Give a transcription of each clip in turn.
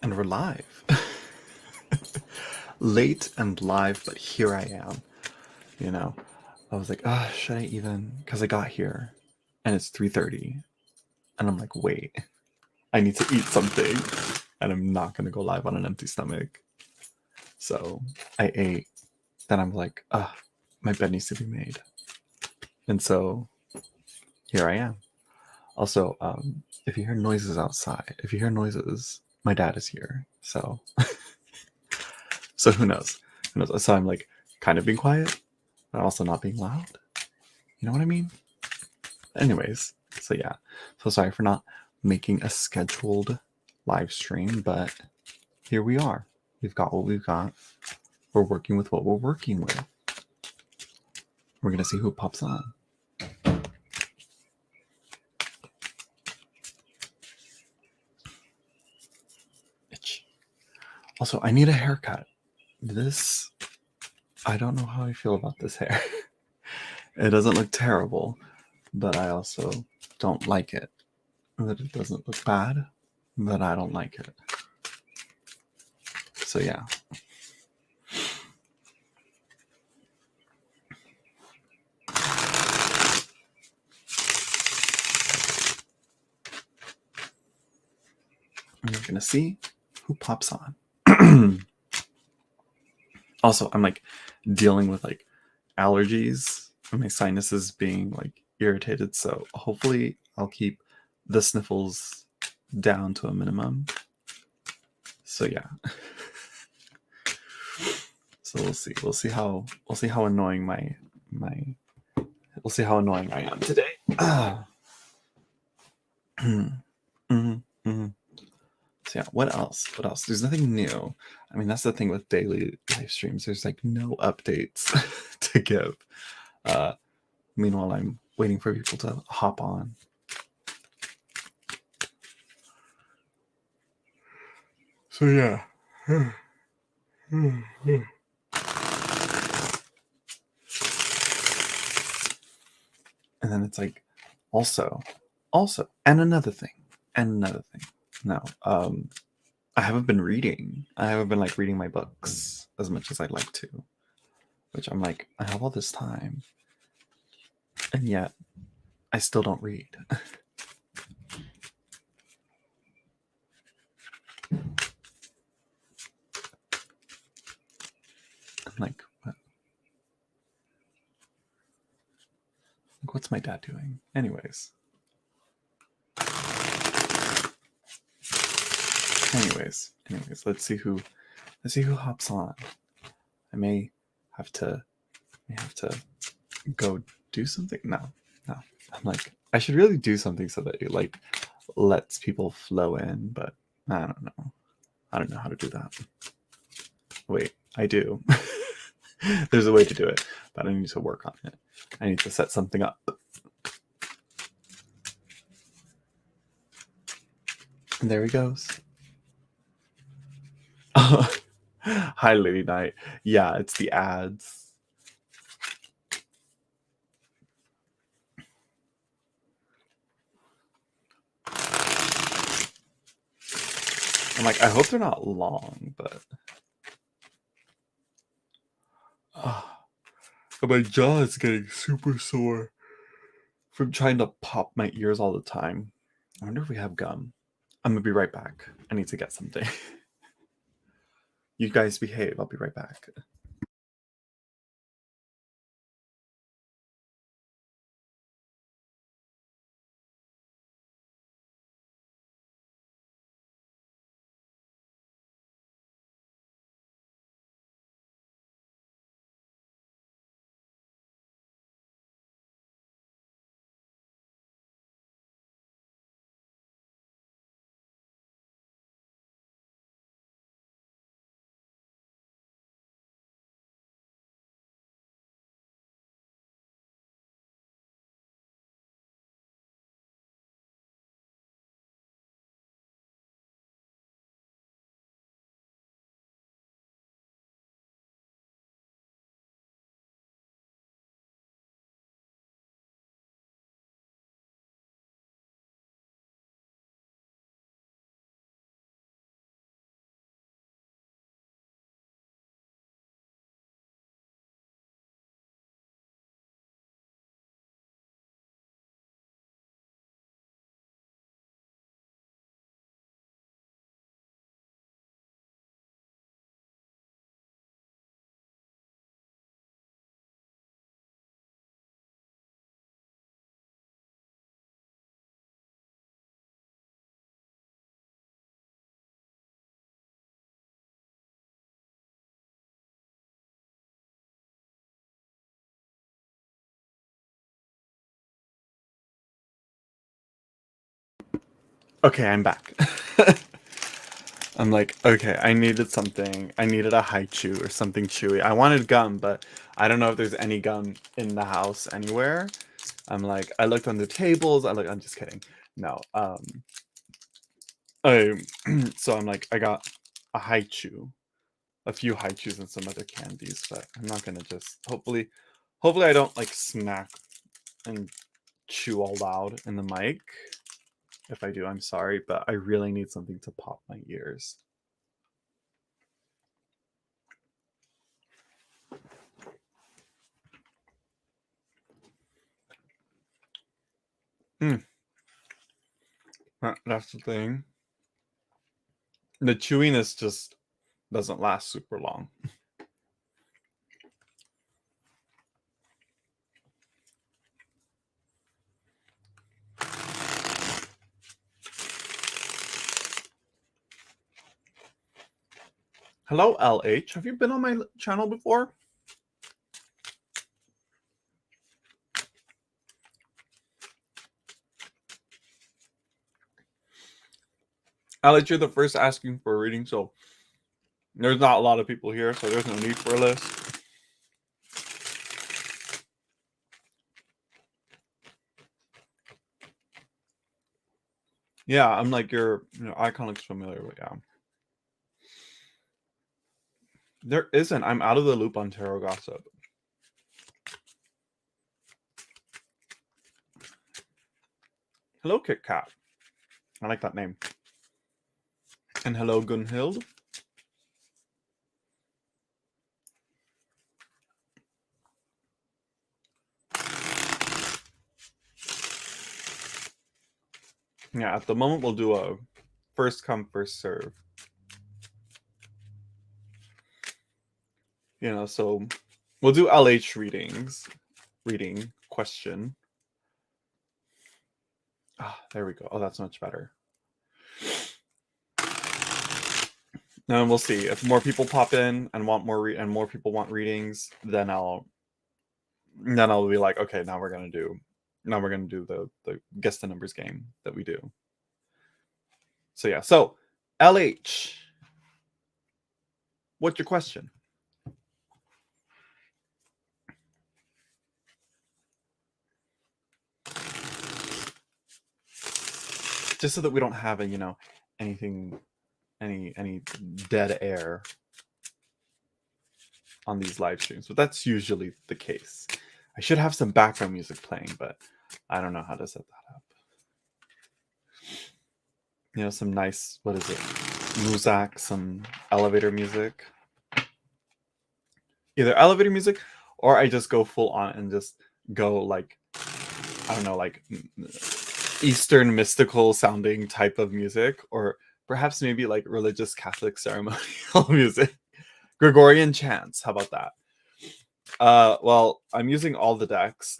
And we're live. Late and live, but here I am. You know, I was like, should I even? Because I got here and it's 3:30. And I'm like, wait, I need to eat something. And I'm not going to go live on an empty stomach. So I ate. Then I'm like, my bed needs to be made. And so here I am. Also, if you hear noises outside, if you hear noises, my dad is here. So who knows? Who knows? So I'm like kind of being quiet, but also not being loud. You know what I mean? Anyways, so yeah. So sorry for not making a scheduled live stream, but here we are. We've got what we've got. We're working with what we're working with. We're gonna see who pops on. Itch. Also, I need a haircut. This, I don't know how I feel about this hair. It doesn't look terrible, but I also don't like it. That it doesn't look bad, but I don't like it. So yeah. We're gonna see who pops on. Also, I'm like dealing with like allergies and my sinuses being like irritated, so hopefully I'll keep the sniffles down to a minimum. So yeah. So we'll see. We'll see how annoying we'll see how annoying I am today. Mm-hmm. So yeah, what else? What else? There's nothing new. I mean, that's the thing with daily live streams. There's like no updates to give. Meanwhile, I'm waiting for people to hop on. So yeah. And then it's like, also, and another thing. No, I haven't been reading. I haven't been like reading my books as much as I'd like to. Which I'm like, I have all this time. And yet, I still don't read. I'm like, what? Like, what's my dad doing? Anyways, let's see who hops on. I may have to go do something. No. I'm like, I should really do something so that it like lets people flow in, but I don't know. I don't know how to do that. Wait, I do. There's a way to do it, but I need to work on it. I need to set something up. And there he goes. Hi, Lady Night. Yeah, it's the ads. I'm like, I hope they're not long, but my jaw is getting super sore from trying to pop my ears all the time. I wonder if we have gum. I'm gonna be right back. I need to get something. You guys behave. I'll be right back. Okay, I'm back. I'm like, okay, I needed something. I needed a haichu or something chewy. I wanted gum, but I don't know if there's any gum in the house anywhere. I'm like, I looked on the tables. I'm just kidding. No. I, so I'm like, I got a haichu, a few haichus and some other candies, but I'm not gonna just, hopefully I don't like smack and chew all loud in the mic. If I do, I'm sorry, but I really need something to pop my ears. That's the thing. The chewiness just doesn't last super long. Hello, LH. Have you been on my channel before? LH, you're the first asking for a reading, so there's not a lot of people here, so there's no need for a list. Yeah, I'm like your icon looks familiar, but yeah. There isn't. I'm out of the loop on tarot gossip. Hello, Kit Kat. I like that name. And hello, Gunhild. Yeah, at the moment we'll do a first come, first serve. So we'll do LH reading question. There we go. Oh, that's much better. And we'll see if more people pop in and want more and more people want readings, then I'll be like, okay, now we're gonna do the guess the numbers game that we do. So yeah, so LH, what's your question? Just so that we don't have anything, any dead air on these live streams, but that's usually the case. I should have some background music playing, but I don't know how to set that up. Some nice, what is it, muzak, some elevator music. Either elevator music, or I just go full on and just go like, I don't know, like Eastern mystical sounding type of music, or perhaps maybe like religious Catholic ceremonial music. Gregorian chants, how about that? Well, I'm using all the decks.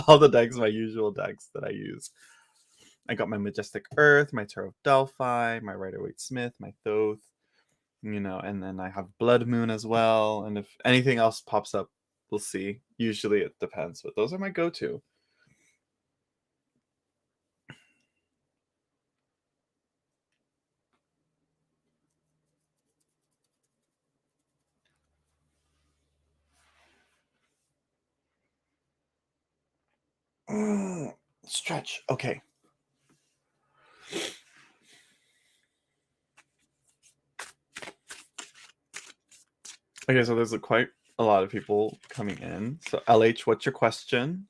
All the decks, my usual decks that I use. I got my Majestic Earth, my Tarot of Delphi, my Rider-Waite Smith, my Thoth, and then I have Blood Moon as well. And if anything else pops up, we'll see. Usually it depends, but those are my go-to. Stretch. Okay. Okay, so there's quite a lot of people coming in. So LH, what's your question?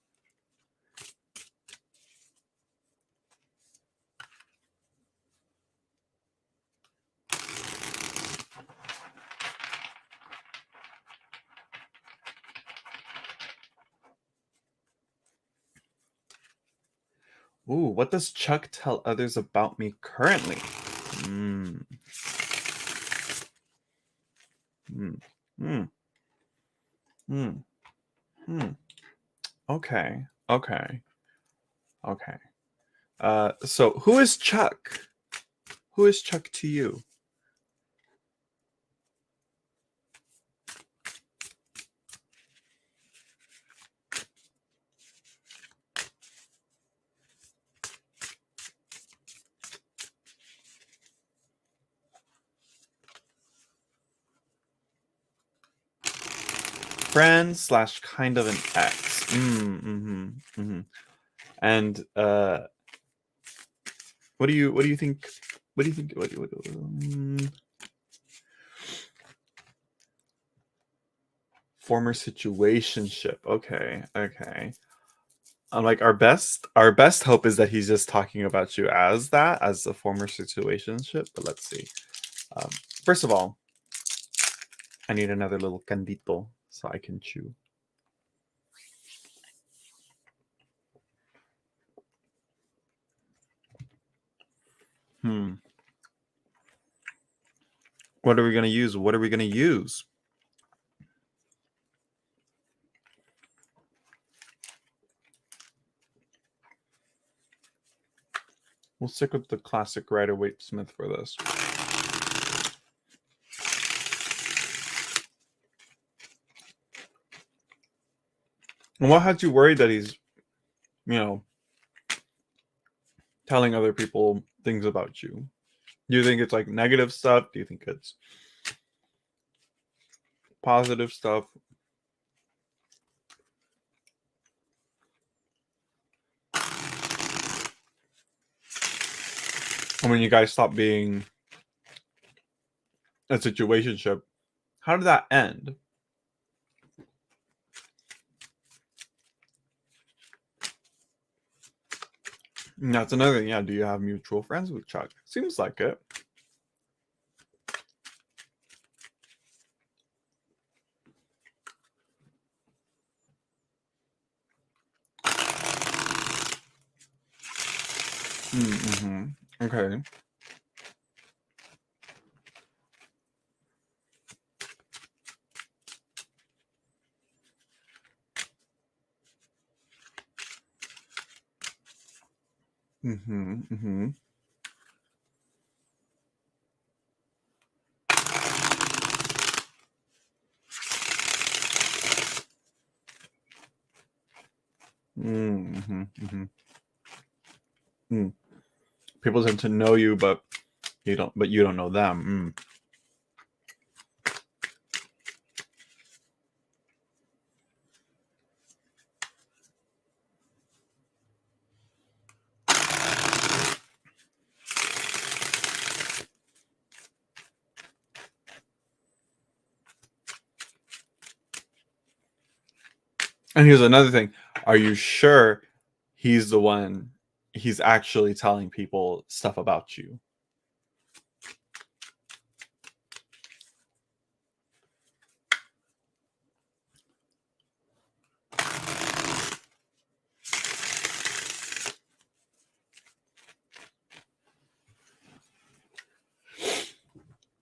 Ooh, what does Chuck tell others about me currently? Okay. So who is Chuck? Who is Chuck to you? friend slash kind of an ex. And what do you think? What do you think? Former situationship. Okay. I'm like, our best hope is that he's just talking about you as that, as a former situationship. But let's see. First of all, I need another little candito so I can chew. What are we gonna use? We'll stick with the classic Rider-Waite Smith for this. And what had you worried that he's, telling other people things about you? Do you think it's like negative stuff? Do you think it's positive stuff? And when you guys stopped being a situationship, how did that end? And that's another thing. Yeah, do you have mutual friends with Chuck? Seems like it. Okay. People tend to know you, but you don't know them. And here's another thing. Are you sure he's the one, he's actually telling people stuff about you?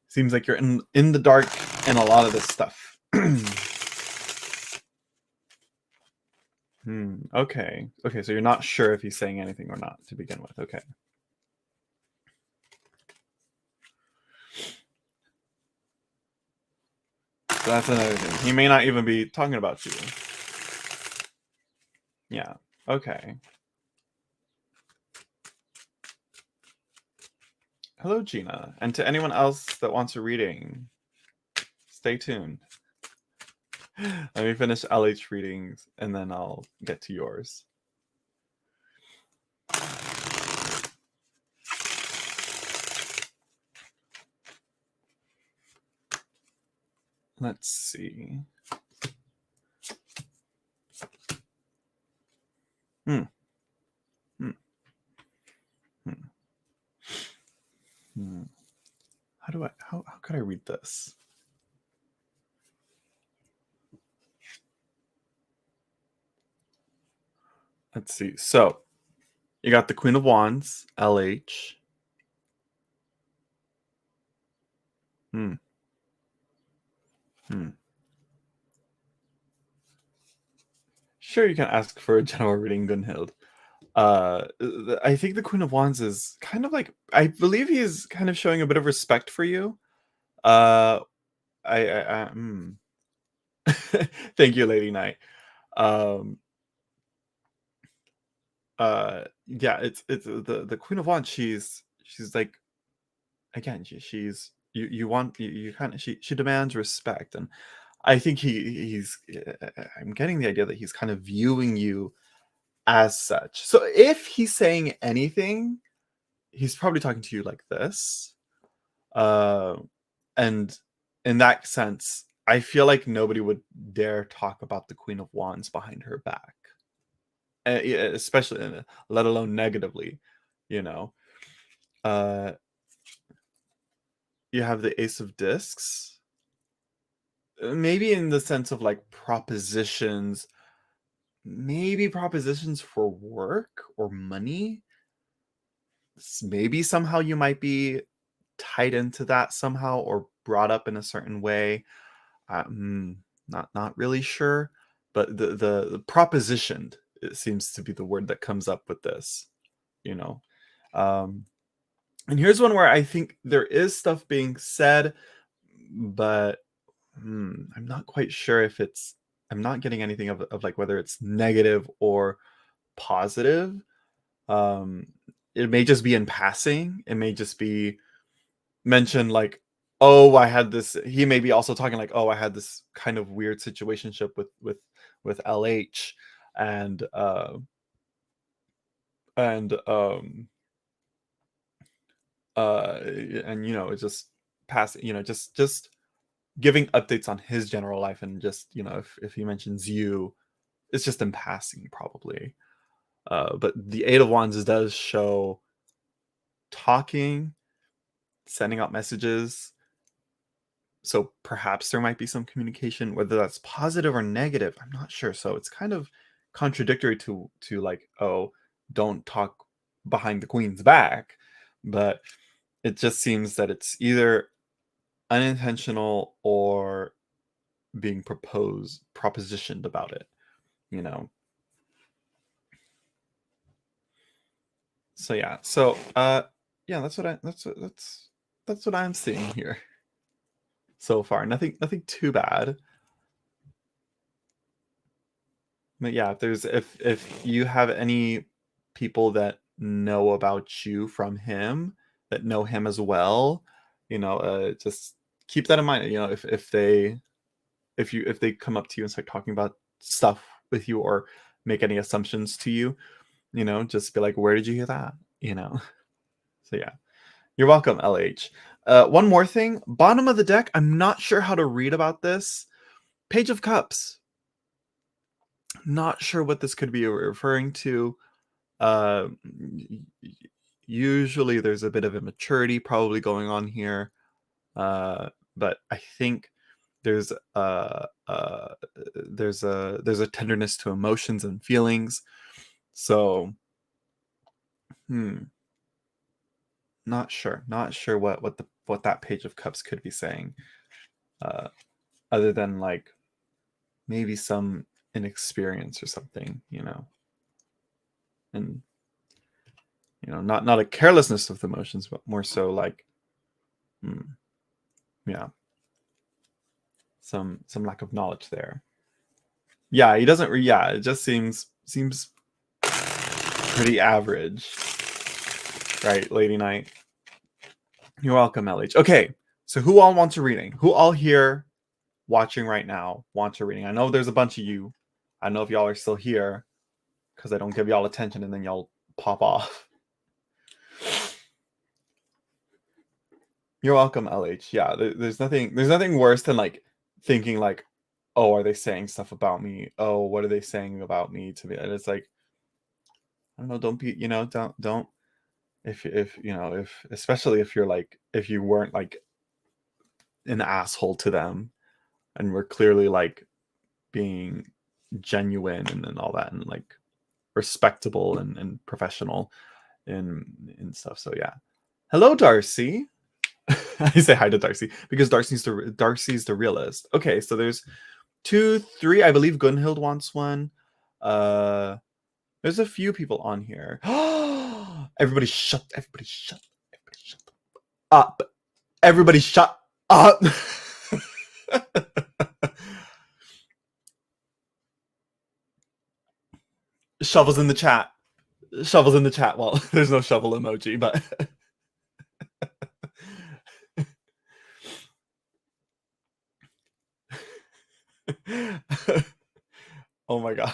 Seems like you're in the dark in a lot of this stuff. Okay. So you're not sure if he's saying anything or not to begin with. Okay. So that's another thing. He may not even be talking about you. Yeah. Okay. Hello, Gina. And to anyone else that wants a reading, stay tuned. Let me finish LH readings and then I'll get to yours. Let's see. How could I read this? Let's see. So you got the Queen of Wands, LH. Sure, you can ask for a general reading, Gunhild. I think the Queen of Wands is kind of like, I believe he's kind of showing a bit of respect for you. Thank you, Lady Knight. Yeah, it's the Queen of Wands. She's like, again, she's you kind of, she demands respect, and I think he's I'm getting the idea that he's kind of viewing you as such. So if he's saying anything, he's probably talking to you like this. Uh, and in that sense, I feel like nobody would dare talk about the Queen of Wands behind her back, especially, let alone negatively. You know, uh, you have the Ace of Discs, maybe in the sense of like propositions, maybe propositions for work or money. Maybe somehow you might be tied into that somehow or brought up in a certain way. Not really sure, but the propositioned, it seems to be the word that comes up with this, you know. Um, and here's one where I think there is stuff being said, but I'm not quite sure if it's. I'm not getting anything of like whether it's negative or positive. Um, it may just be in passing. It may just be mentioned like, oh, I had this. He may be also talking like, oh, I had this kind of weird situationship with LH, and and um and it's just passing. Just giving updates on his general life, and just if he mentions you, it's just in passing probably. But the Eight of Wands does show talking, sending out messages. So perhaps there might be some communication, whether that's positive or negative. I'm not sure. So it's kind of contradictory to like, oh, don't talk behind the queen's back. But it just seems that it's either unintentional or being propositioned about it, you know. So yeah. So yeah, that's what I'm seeing here so far. Nothing too bad. But yeah, if you have any people that know about you from him, that know him as well, just keep that in mind. If they come up to you and start talking about stuff with you or make any assumptions to you, just be like, where did you hear that? So yeah, you're welcome, LH. One more thing, bottom of the deck. I'm not sure how to read about this. Page of Cups. Not sure what this could be referring to. Uh, Usually there's a bit of immaturity probably going on here, but I think there's there's a tenderness to emotions and feelings. So, not sure what that Page of Cups could be saying, other than like maybe some inexperience or something, and not a carelessness of the emotions, but more so like, yeah, some lack of knowledge there. Yeah, he doesn't. Yeah, it just seems pretty average, right, Lady Knight? You're welcome, LH. Okay, so who all wants a reading? Who all here watching right now wants a reading? I know there's a bunch of you. I know if y'all are still here because I don't give y'all attention and then y'all pop off. You're welcome, LH. Yeah, there's nothing worse than like thinking like, oh, are they saying stuff about me? Oh, what are they saying about me to me? And it's like, I don't know. Don't be, don't. If especially if you're like, if you weren't like an asshole to them, and we're clearly like being genuine and all that, and like respectable and professional in stuff. So yeah. Hello, Darcy. I say hi to Darcy because Darcy's the realist. Okay, so there's 2, 3. I believe Gunhild wants one. There's a few people on here. Everybody shut up. Everybody shut up. Shovels in the chat. Shovels in the chat. Well, there's no shovel emoji, but Oh my god.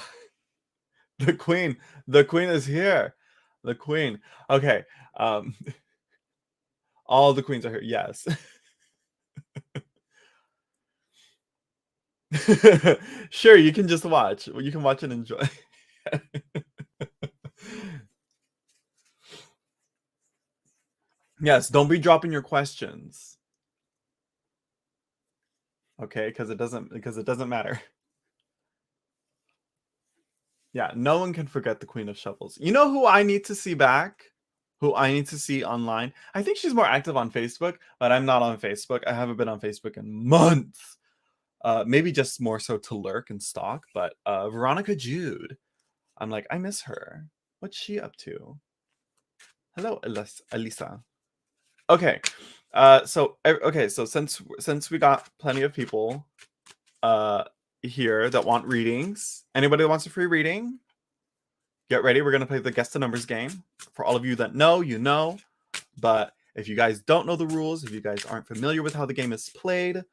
The queen. The queen is here. The queen. Okay. Um all the queens are here. Yes. Sure, you can just watch. You can watch and enjoy. Yes, don't be dropping your questions. Okay, because it doesn't matter. Yeah, no one can forget the Queen of Shovels. You know who I need to see back? Who I need to see online? I think she's more active on Facebook, but I'm not on Facebook. I haven't been on Facebook in months. Maybe just more so to lurk and stalk, but Veronica Jude. I'm like, I miss her. What's she up to? Hello, Elisa. Okay. So since we got plenty of people here that want readings, anybody that wants a free reading, get ready. We're gonna play the guess the numbers game. For all of you that know, you know. But if you guys don't know the rules, if you guys aren't familiar with how the game is played,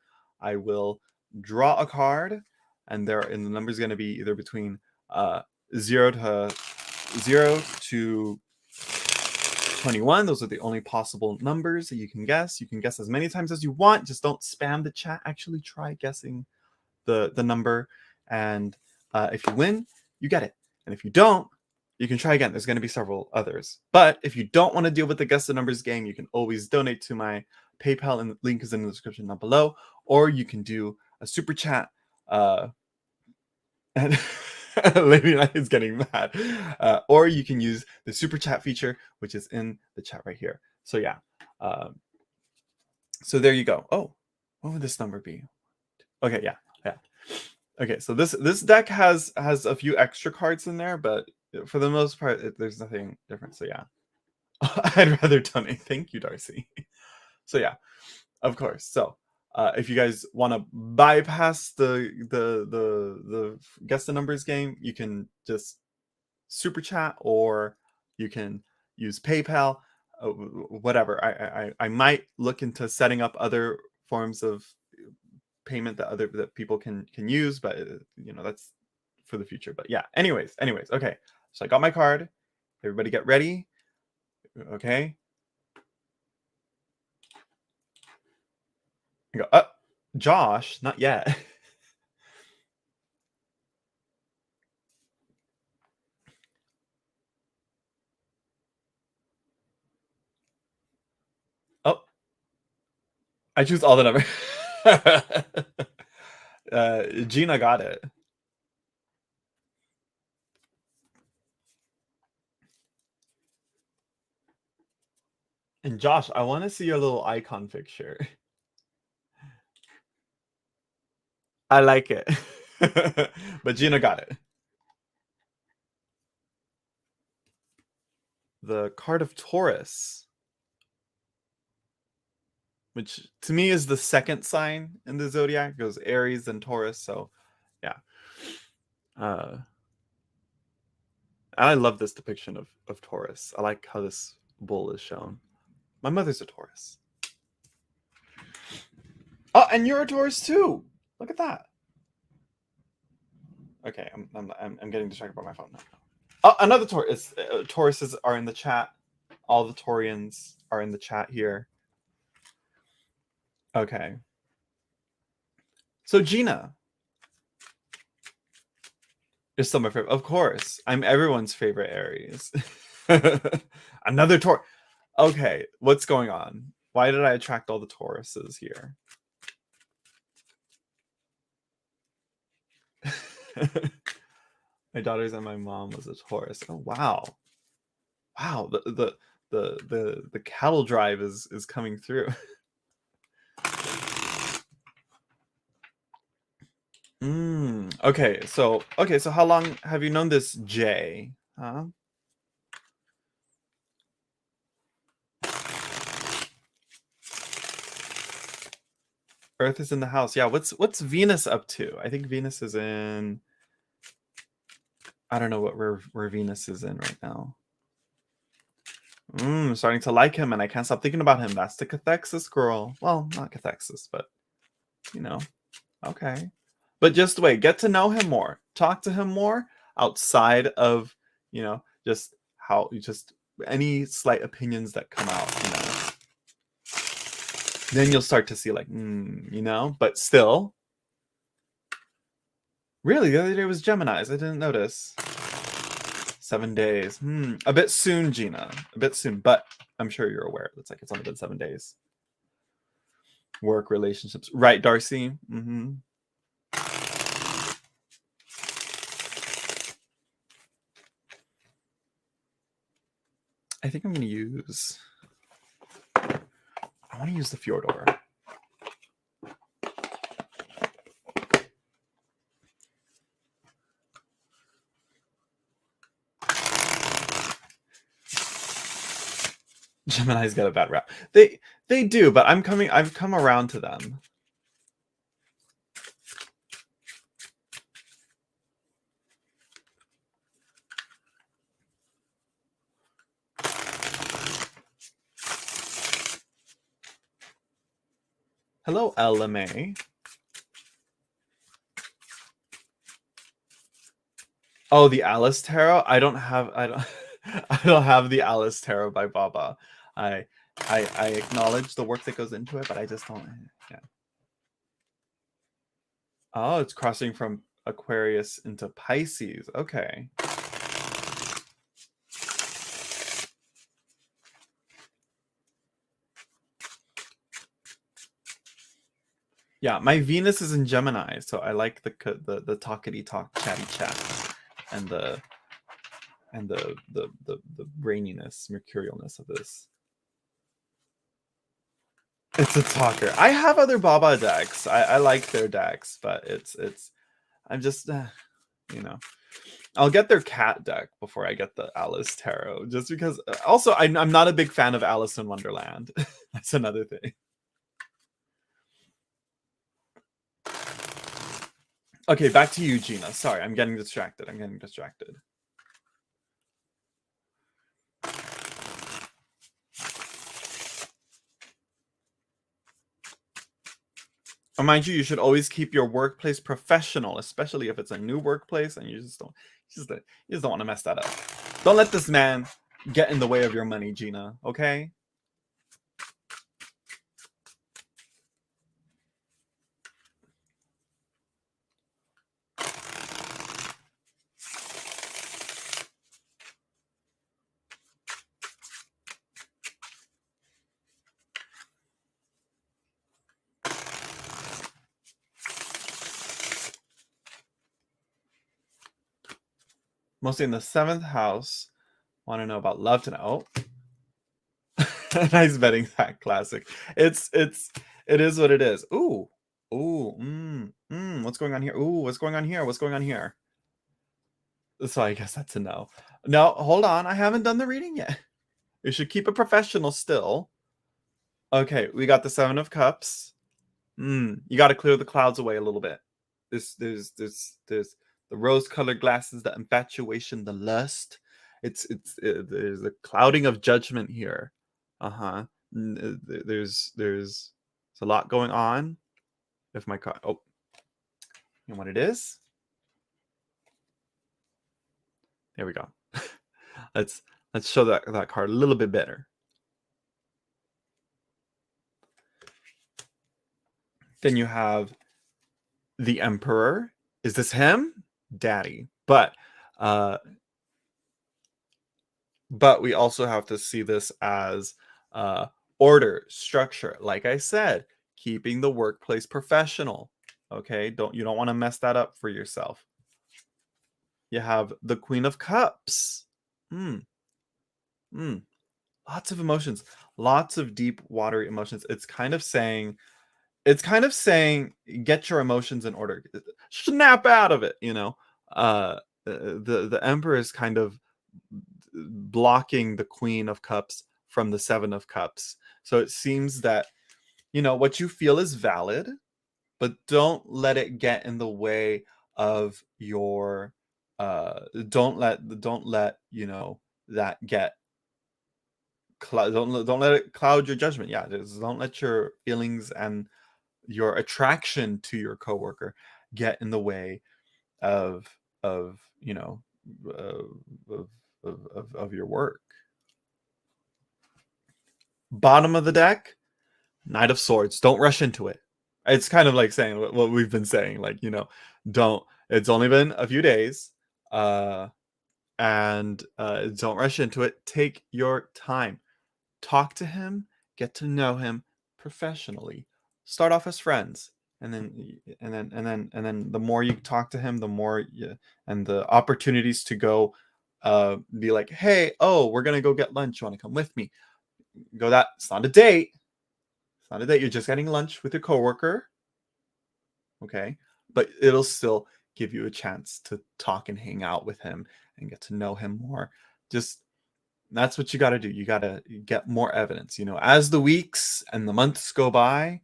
I will draw a card, and the number is going to be either between 0 to 21. Those are the only possible numbers that you can guess. You can guess as many times as you want. Just don't spam the chat. Actually, try guessing the number, and if you win, you get it. And if you don't, you can try again. There's going to be several others. But if you don't want to deal with the guess the numbers game, you can always donate to my PayPal, and the link is in the description down below. Or you can do a super chat. And Lady Night is getting mad. Or you can use the super chat feature, which is in the chat right here. So yeah. So there you go. Oh, what would this number be? Okay, yeah. Okay, so this deck has a few extra cards in there, but for the most part, there's nothing different. So yeah, I'd rather donate. Thank you, Darcy. So yeah, of course. So if you guys want to bypass the guess the numbers game, you can just super chat, or you can use PayPal, whatever. I might look into setting up other forms of payment that people can use, but that's for the future. But yeah, anyways, okay, so I got my card. Everybody get ready. Okay, I go up. Josh, not yet. Oh, I choose all the numbers. Gina got it. And Josh, I want to see your little icon picture. I like it. But Gina got it. The card of Taurus, which to me is the second sign in the zodiac. It goes Aries and Taurus. So yeah. I love this depiction of Taurus. I like how this bull is shown. My mother's a Taurus. Oh, and you're a Taurus too. Look at that. Okay, I'm getting distracted by my phone now. Oh, another Taurus. Tauruses are in the chat. All the Taurians are in the chat here. Okay. So Gina is still my favorite. Of course, I'm everyone's favorite Aries. Another Taurus. Okay, what's going on? Why did I attract all the Tauruses here? My daughters and my mom was a Taurus. Oh wow, wow! The cattle drive is coming through. Okay, so how long have you known this Jay? Huh? Earth is in the house. Yeah, what's Venus up to? I think Venus is in. I don't know where Venus is in right now. I'm starting to like him, and I can't stop thinking about him. That's the cathexis girl. Well, not cathexis, but okay. But just wait, get to know him more. Talk to him more outside of, just how you just any slight opinions that come out. Then you'll start to see like, but still. Really, the other day was Gemini's. I didn't notice. 7 days. A bit soon, Gina. A bit soon, but I'm sure you're aware. It's like it's only been 7 days. Work, relationships. Right, Darcy? I think I'm going to use... I want to use the Fjordor. Gemini's got a bad rap. They do, but I've come around to them. Hello, LMA. Oh, the Alice Tarot? I don't have the Alice Tarot by Baba. I acknowledge the work that goes into it, but I just don't. Yeah. Oh, it's crossing from Aquarius into Pisces. Okay. Yeah, my Venus is in Gemini, so I like the talkity talk, chatty chat, and the braininess, mercurialness of this. It's a talker. I have other Baba decks. I like their decks, but I'm just I'll get their cat deck before I get the Alice Tarot, just because. Also, I'm not a big fan of Alice in Wonderland. That's another thing. Okay, back to you, Gina. Sorry, I'm getting distracted. Mind you should always keep your workplace professional, especially if it's a new workplace and you just don't want to mess that up. Don't let this man get in the way of your money, Gina. Okay? Mostly in the 7th house. Want to know about love tonight? Oh, nice betting sack classic. It is what it is. Ooh, what's going on here? Ooh, what's going on here? What's going on here? So I guess that's a no. No, hold on. I haven't done the reading yet. You should keep it professional still. Okay, we got the 7 of Cups. You got to clear the clouds away a little bit. There's the rose-colored glasses, the infatuation, the lust. There's a clouding of judgment here. There's a lot going on. If my card, you know what it is? There we go. let's show that card a little bit better. Then you have the Emperor. Is this him? Daddy. But we also have to see this as order, structure. Like I said, keeping the workplace professional. Okay, you don't want to mess that up for yourself. You have the Queen of Cups. Lots of emotions, lots of deep, watery emotions. It's kind of saying, get your emotions in order. Snap out of it, the Emperor is kind of blocking the Queen of Cups from the 7 of Cups. So it seems that, what you feel is valid, but don't let it get in the way of your don't let that get don't let it cloud your judgment. Just don't let your feelings and your attraction to your coworker get in the way of you know of, of your work. Bottom of the deck, Knight of Swords. Don't rush into it. It's kind of like saying what we've been saying, like, you know, don't. It's only been a few days, and don't rush into it. Take your time. Talk to him. Get to know him professionally. Start off as friends, and then the more you talk to him, the more you, and the opportunities to go, be like, hey, oh, we're gonna go get lunch. You want to come with me? Go. That it's not a date. It's not a date. You're just getting lunch with your coworker. Okay. But it'll still give you a chance to talk and hang out with him and get to know him more. Just that's what you got to do. You got to get more evidence. You know, as the weeks and the months go by,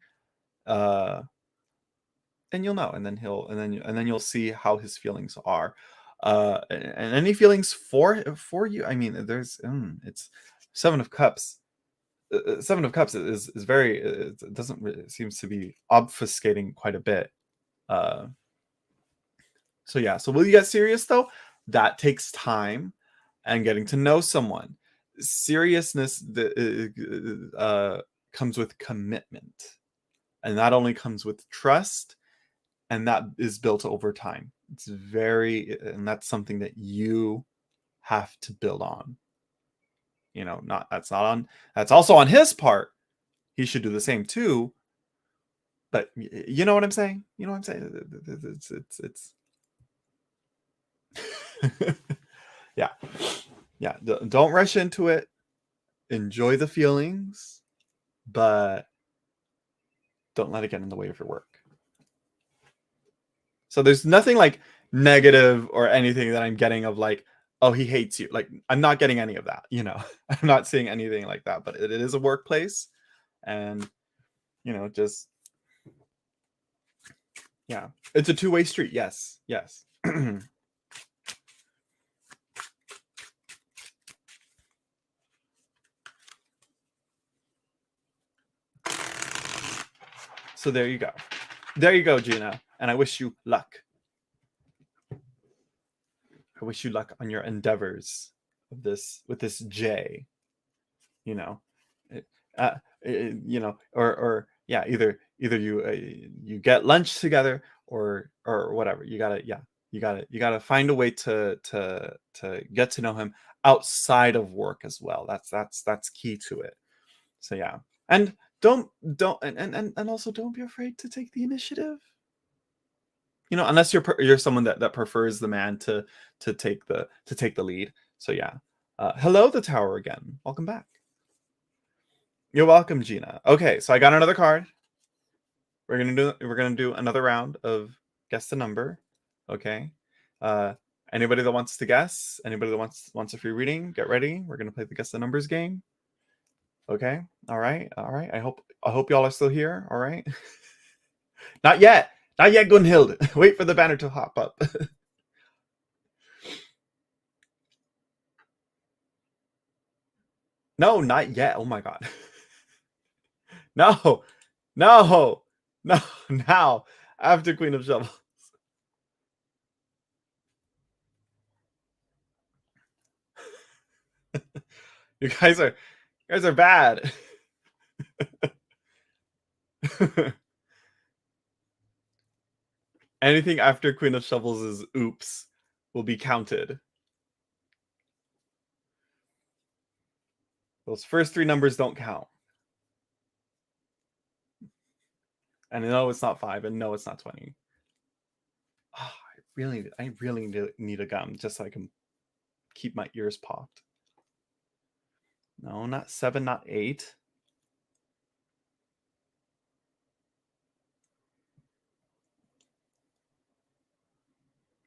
uh, and you'll know, and then you'll see how his feelings are, and any feelings for you. I mean, there's it's Seven of Cups. Seven of Cups is very. It doesn't. It seems to be obfuscating quite a bit. Uh, so yeah. So will you get serious though? That takes time and getting to know someone. Seriousness comes with commitment, and that only comes with trust, and that is built over time. It's very, and that's something that you have to build on. You know, not that's not on. That's also on his part. He should do the same too. But you know what I'm saying? You know what I'm saying? It's yeah, yeah. Don't rush into it. Enjoy the feelings, but don't let it get in the way of your work. So there's nothing like negative or anything that I'm getting of like, oh, he hates you. Like I'm not getting any of that, you know. I'm not seeing anything like that, but it is a workplace, and you know, just yeah. It's a two-way street. Yes. Yes. So there you go. There you go, Gina. And I wish you luck. I wish you luck on your endeavors of this with this J. You know, uh, you know, or yeah, either you get lunch together or whatever. You gotta yeah, you gotta find a way to get to know him outside of work as well. That's key to it. So yeah, and don't and also don't be afraid to take the initiative. You know, unless you're someone that prefers the man to take the lead. So yeah. Hello, the tower again. Welcome back. You're welcome, Gina. Okay, so I got another card. We're gonna do another round of guess the number. Okay. Uh, anybody that wants to guess, anybody that wants a free reading, get ready. We're gonna play the guess the numbers game. Okay. All right. All right. I hope y'all are still here. All right. Not yet. Not yet, Gunhild. Wait for the banner to hop up. No, not yet. Oh my god. No, no, no. Now, after Queen of Shovels. You guys are bad. Anything after Queen of Shovels is oops will be counted. Those first three numbers don't count. And no, it's not 5, and no, it's not 20. Oh, I really need a gum just so I can keep my ears popped. No, not 7, not 8.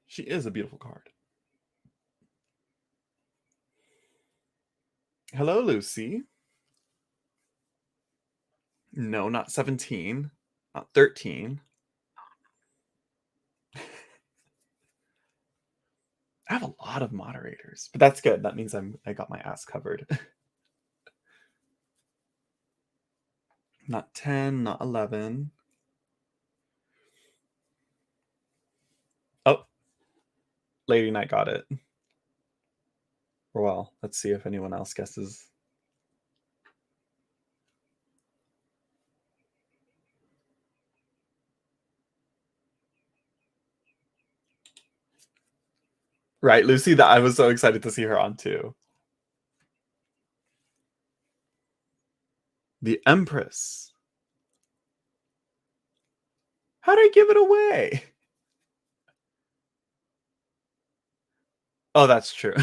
She is a beautiful card. Hello, Lucy. No, not 17. Not 13. I have a lot of moderators, but that's good. That means I got my ass covered. Not 10, not 11. Lady Knight got it. Well, let's see if anyone else guesses. Right, Lucy, that I was so excited to see her on too. The Empress. How did I give it away? Oh, that's true.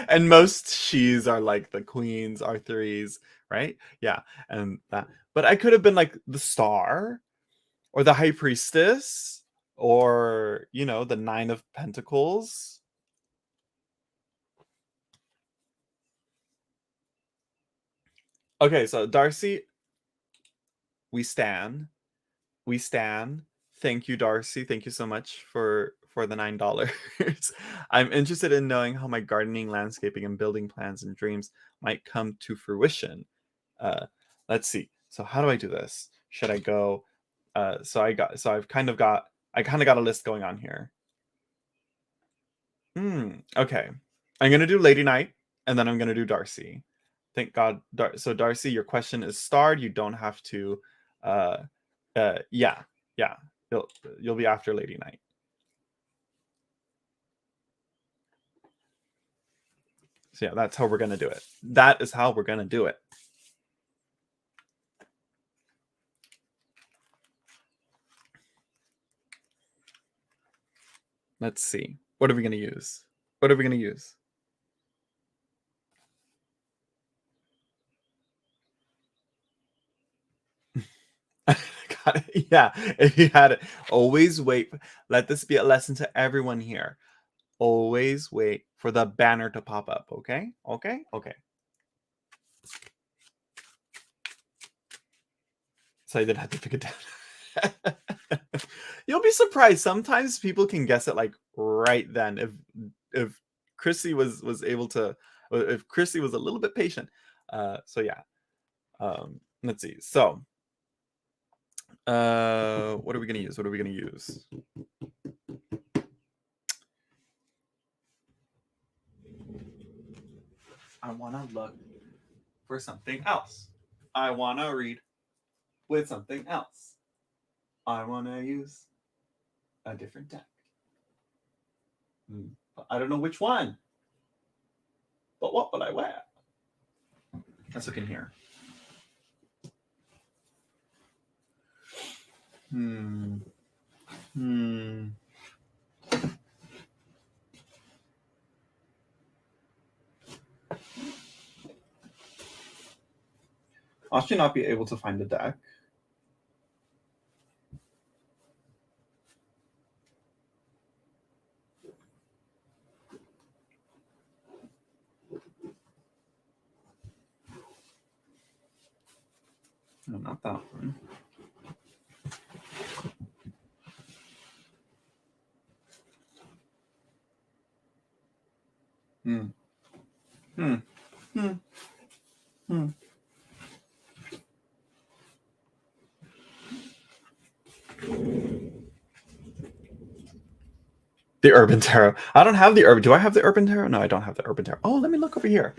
And most she's are like the queens are threes, right? Yeah, and that. But I could have been like the star, or the high priestess, or the Nine of Pentacles. Okay, so Darcy, we stand. We stand. Thank you, Darcy. Thank you so much for the $9. I'm interested in knowing how my gardening, landscaping, and building plans and dreams might come to fruition. Let's see. So how do I do this? Should I go? I've kind of got a list going on here. Okay. I'm gonna do Lady Knight, and then I'm gonna do Darcy. Thank God. So Darcy, your question is starred. You don't have to. Yeah, yeah. You'll be after Lady Knight. So yeah, that's how we're gonna do it. That is how we're gonna do it. Let's see. What are we gonna use? What are we gonna use? Got it. Yeah, if you had it, always wait. Let this be a lesson to everyone here. Always wait for the banner to pop up. Okay. So I did have to pick it down. You'll be surprised. Sometimes people can guess it like right then. If Chrissy was able to, if Chrissy was a little bit patient. So yeah. Let's see. So what are we gonna use? What are we gonna use? I wanna look for something else. I wanna read with something else. I wanna use a different deck. I don't know which one. But what will I wear? Let's look in here. I'll actually not be able to find the deck. No, not that one. The Urban Tarot. I don't have the Urban. Do I have the Urban Tarot? No, I don't have the Urban Tarot. Oh, let me look over here.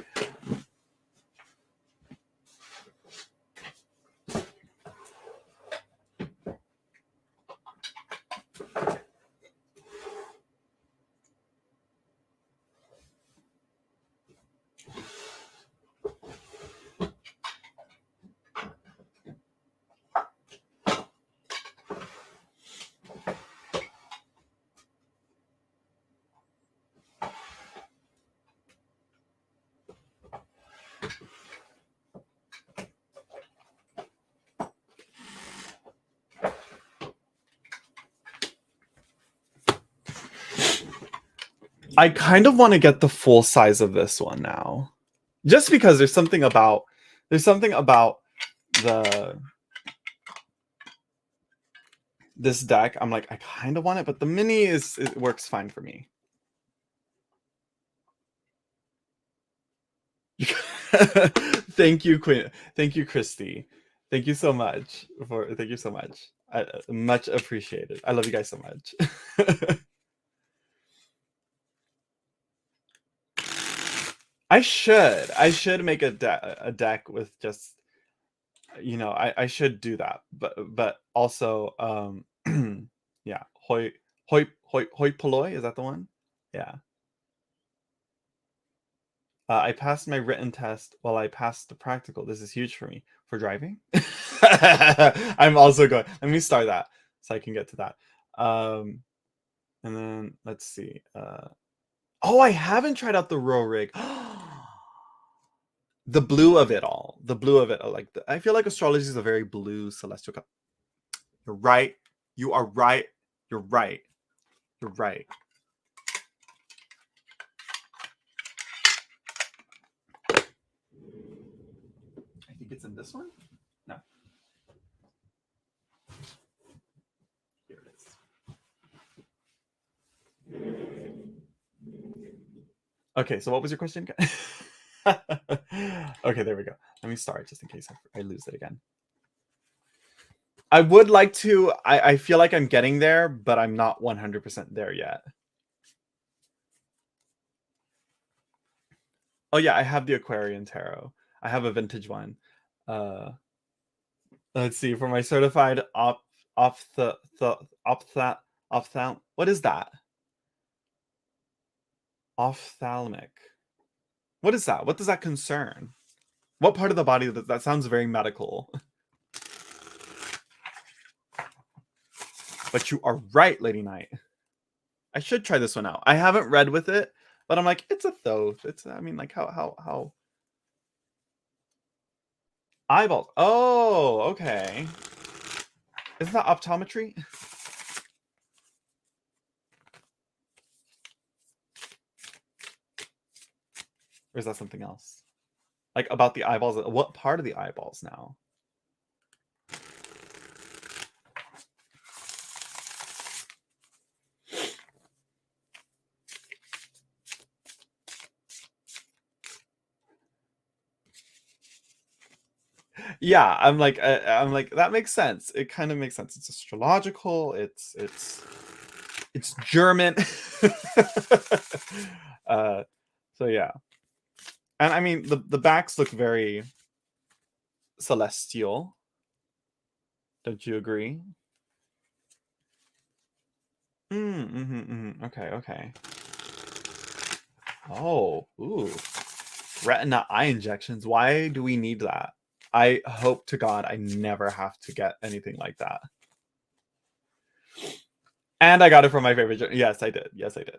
I kind of want to get the full size of this one now, just because there's something about the this deck. I'm like, I kind of want it, but the mini it works fine for me. Thank you, Quinn. Thank you, Christy. Thank you so much Thank you so much. Much appreciated. I love you guys so much. I should make a deck with just, you know, I should do that, but also yeah, hoi polloi, is that the one? Yeah. I passed my written test while I passed the practical. This is huge for me. For driving? I'm also going. Let me start that so I can get to that. And then let's see. Oh, I haven't tried out the row rig. The blue of it all. The blue of it. I feel like astrology is a very blue celestial color. You're right. You are right. You're right. You're right. I think it's in this one. No. Here it is. Okay, so what was your question? Okay, there we go. Let me start just in case I lose it again. I would like to. I feel like I'm getting there, but I'm not 100% there yet. Oh yeah, I have the Aquarian Tarot. I have a vintage one. Let's see, for my certified what is that? Ophthalmic. What is that? What does that concern? What part of the body that sounds very medical? But you are right, Lady Knight. I should try this one out. I haven't read with it, but I'm like, it's a thoth. It's, I mean, like how eyeballs. Oh, okay. Isn't that optometry? Or is that something else? Like about the eyeballs. What part of the eyeballs now? Yeah, I'm like that makes sense. It kind of makes sense. It's astrological. It's German. So yeah, and I mean the backs look very celestial. Don't you agree? Okay, okay. Oh, ooh. Retina eye injections. Why do we need that? I hope to God I never have to get anything like that. And I got it from my favorite. Yes, I did. Yes, I did.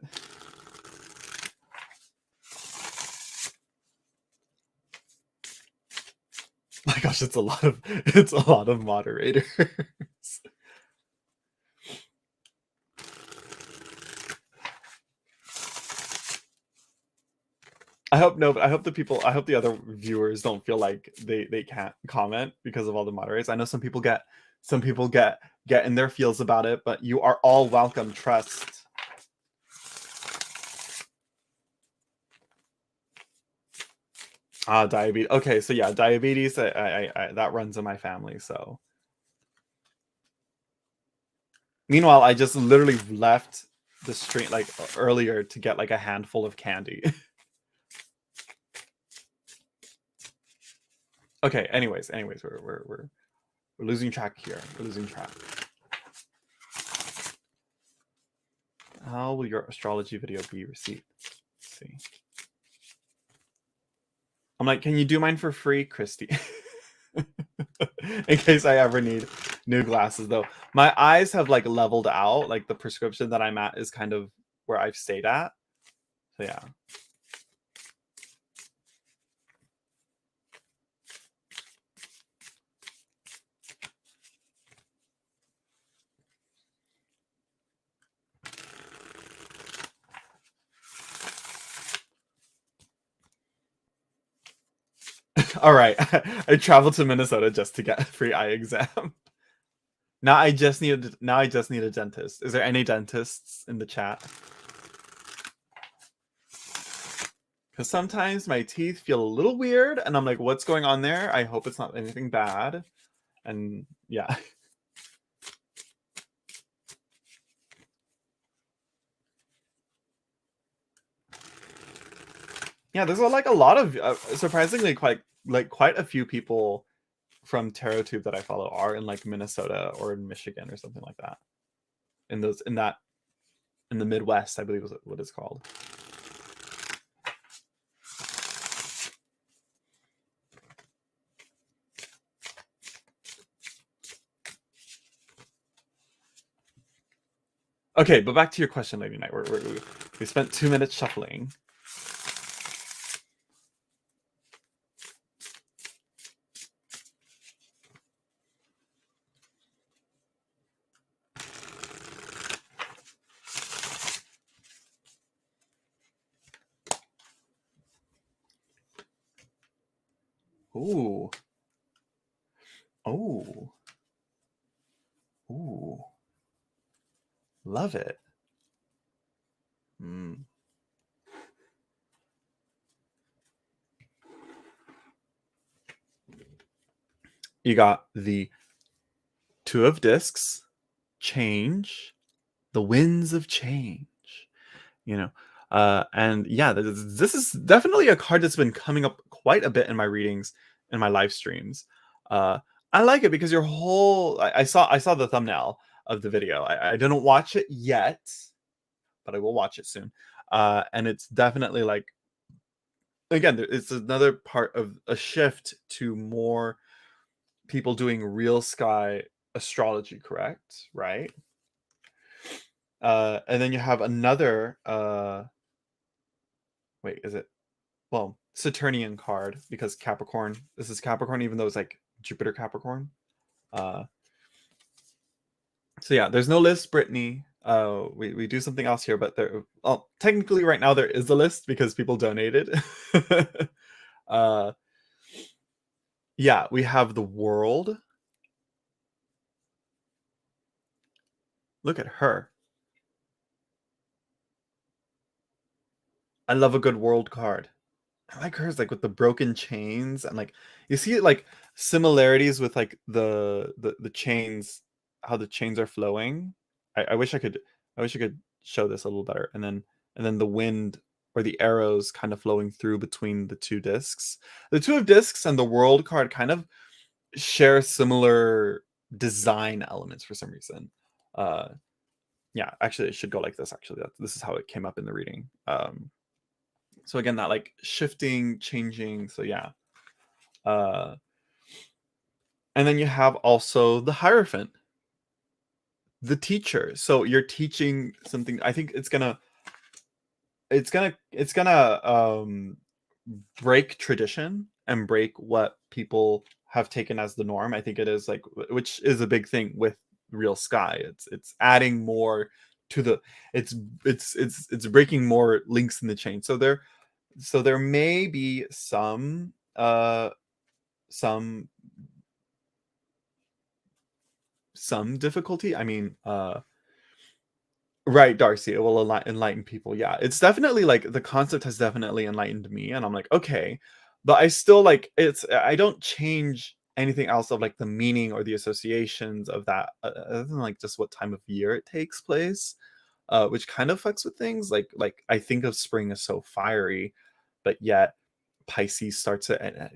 My gosh, it's a lot of moderators. I hope the other viewers don't feel like they can't comment because of all the moderators. I know some people get in their feels about it, but you are all welcome. Trust. Diabetes. Okay, so yeah, diabetes. I that runs in my family. So, meanwhile, I just literally left the street like earlier to get like a handful of candy. Okay. Anyways, we're losing track here. We're losing track. How will your astrology video be received? Let's see. I'm like, can you do mine for free, Christy? In case I ever need new glasses, though. My eyes have like leveled out. Like the prescription that I'm at is kind of where I've stayed at. So yeah. All right. I traveled to Minnesota just to get a free eye exam. Now I just need a dentist. Is there any dentists in the chat? Because sometimes my teeth feel a little weird and I'm like, what's going on there? I hope it's not anything bad. And yeah. Yeah, there's like a lot of surprisingly quite a few people from TarotTube that I follow are in like Minnesota or in Michigan or something like that. In the Midwest, I believe is what it's called. Okay, but back to your question, Lady Knight. We spent 2 minutes shuffling. Ooh. Oh. Ooh. Love it. Mm. You got the Two of Discs, change, the winds of change. You know, and yeah, this is definitely a card that's been coming up quite a bit in my readings and my live streams. Uh, I like it because your whole I saw the thumbnail of the video. I didn't watch it yet, but I will watch it soon. And it's definitely like, again, it's another part of a shift to more people doing real sky astrology, correct? Right? And then you have another wait, is it, well, Saturnian card, because Capricorn, this is Capricorn, even though it's like Jupiter Capricorn. Uh, so yeah, there's no list, Brittany. We do something else here, but there, well, technically right now there is a list because people donated. uh, yeah, we have the world. Look at her. I love a good world card. I like hers, like with the broken chains, and like you see it like similarities with like the chains, how the chains are flowing. I wish I wish I could show this a little better. And then the wind or the arrows kind of flowing through between the two discs. The Two of Discs and the World card kind of share similar design elements for some reason. Uh yeah, actually it should go like this. Actually, this is how it came up in the reading. So again, that like shifting, changing. So yeah. Uh, and then you have also the Hierophant, the teacher. So you're teaching something. I think it's gonna break tradition and break what people have taken as the norm. I think it is like, which is a big thing with real sky. It's adding more to the, it's it's breaking more links in the chain. So there may be some some difficulty. I mean, right, Darcy, it will enlighten people. Yeah, it's definitely like the concept has definitely enlightened me, and I'm like, okay, but I still like it's. I don't change anything else of like the meaning or the associations of that, other than like just what time of year it takes place, which kind of fucks with things. Like I think of spring as so fiery, but yet Pisces starts it, and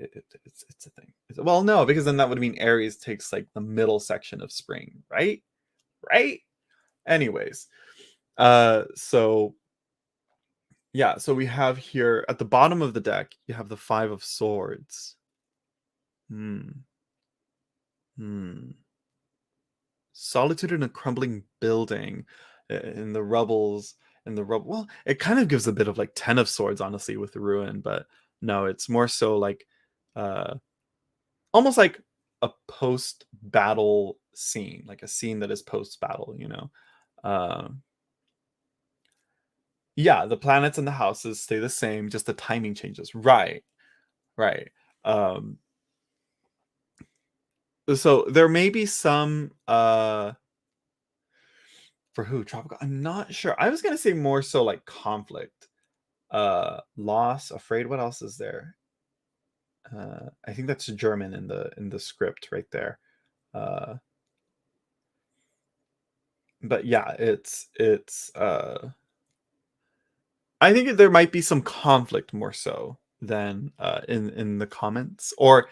it's a thing. Well, no, because then that would mean Aries takes like the middle section of spring, right? Right? Anyways, so yeah, so we have here at the bottom of the deck, you have the Five of Swords. Hmm. Hmm. Solitude in a crumbling building, in the rubbles, in the rubble. Well, it kind of gives a bit of like Ten of Swords, honestly, with the ruin, but no, it's more so like uh almost like a post battle scene, like a scene that is post battle, you know. Yeah, the planets and the houses stay the same, just the timing changes. Right, right. Um, so there may be some for who tropical. I'm not sure. I was gonna say more so like conflict, loss, afraid. What else is there? I think that's German in the script right there. Uh, but yeah, it's I think there might be some conflict more so than in the comments, or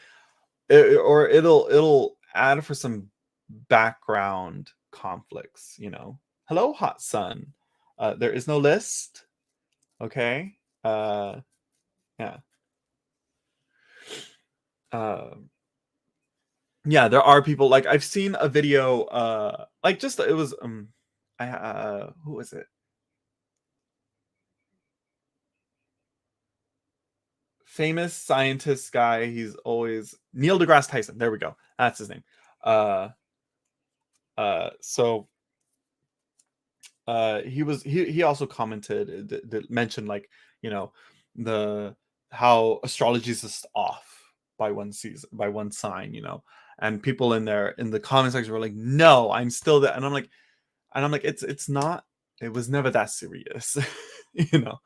it'll add for some background conflicts. You know, hello, hot sun. There is no list. Okay. Yeah. Uh, yeah, there are people like I've seen a video. Like just it was I who was it? Famous scientist guy. He's always Neil deGrasse Tyson. There we go. That's his name. Uh, so he also commented that mentioned like, you know, the how astrology is just off by one season, by one sign, you know, and people in there in the comment section were like, no, I'm still there, and I'm like, it's not, it was never that serious. You know.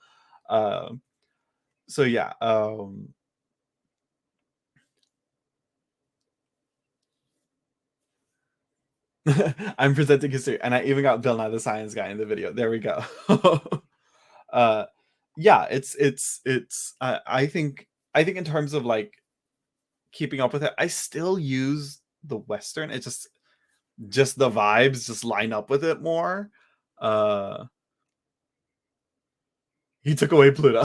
So yeah. I'm presenting history, and I even got Bill Nye the Science Guy in the video. There we go. uh, yeah, I think in terms of like keeping up with it, I still use the Western. It's just the vibes just line up with it more. Uh, he took away Pluto.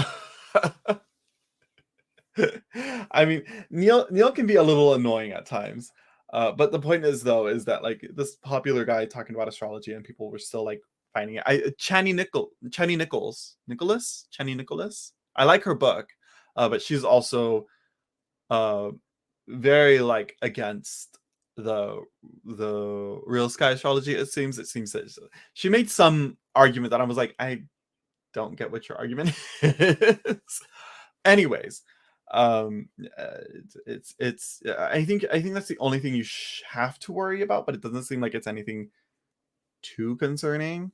I mean, Neil can be a little annoying at times. But the point is though, is that like this popular guy talking about astrology and people were still like finding it. Channy Nicholas. I like her book, but she's also uh very like against the real sky astrology. It seems that she made some argument that I was like, I don't get what your argument is. Anyways, I think that's the only thing you have to worry about, but it doesn't seem like it's anything too concerning.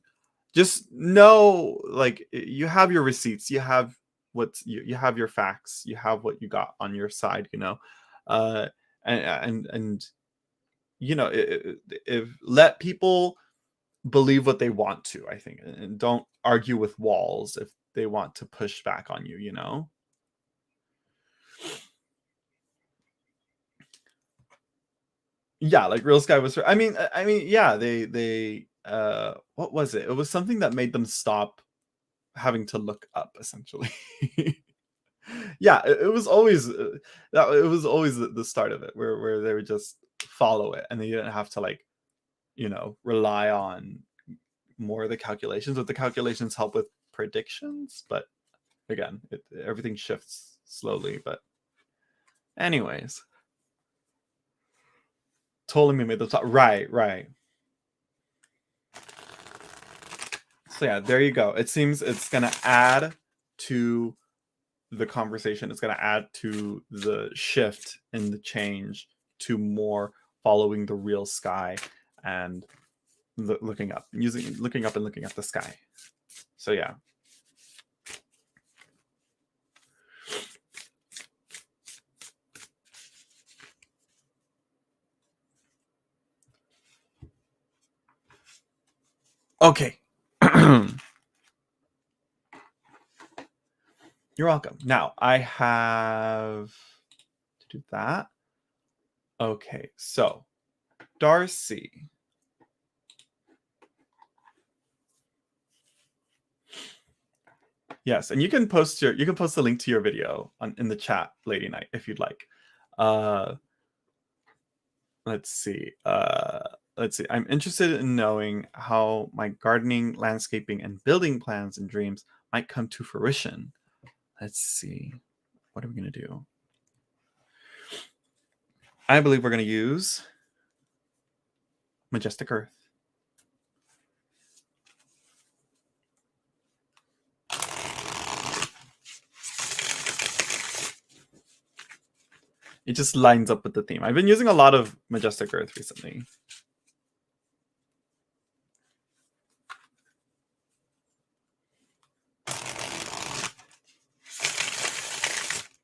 Just know, like, you have your receipts, you have you have your facts, you have what you got on your side, you know. uh and you know, if let people believe what they want to, I think, and don't argue with walls if they want to push back on you, you know. Yeah, like Real Sky was I mean, yeah, they what was it? It was something that made them stop having to look up essentially. Yeah, it was always that it was always the start of it where they would just follow it and they didn't have to like, you know, rely on more of the calculations, but the calculations help with predictions, but again, everything shifts slowly, but anyways, Ptolemy made the top. Right. So yeah, there you go. It seems it's gonna add to the conversation. It's gonna add to the shift and the change to more following the real sky and looking up, looking up and looking at the sky. So yeah. Okay. You're welcome. Now I have to do that. Okay, so Darcy. Yes, and you can post the link to your video in the chat, Lady Knight, if you'd like. Let's see. I'm interested in knowing how my gardening, landscaping, and building plans and dreams might come to fruition. Let's see. What are we gonna do? I believe we're gonna use Majestic Earth. It just lines up with the theme. I've been using a lot of Majestic Earth recently.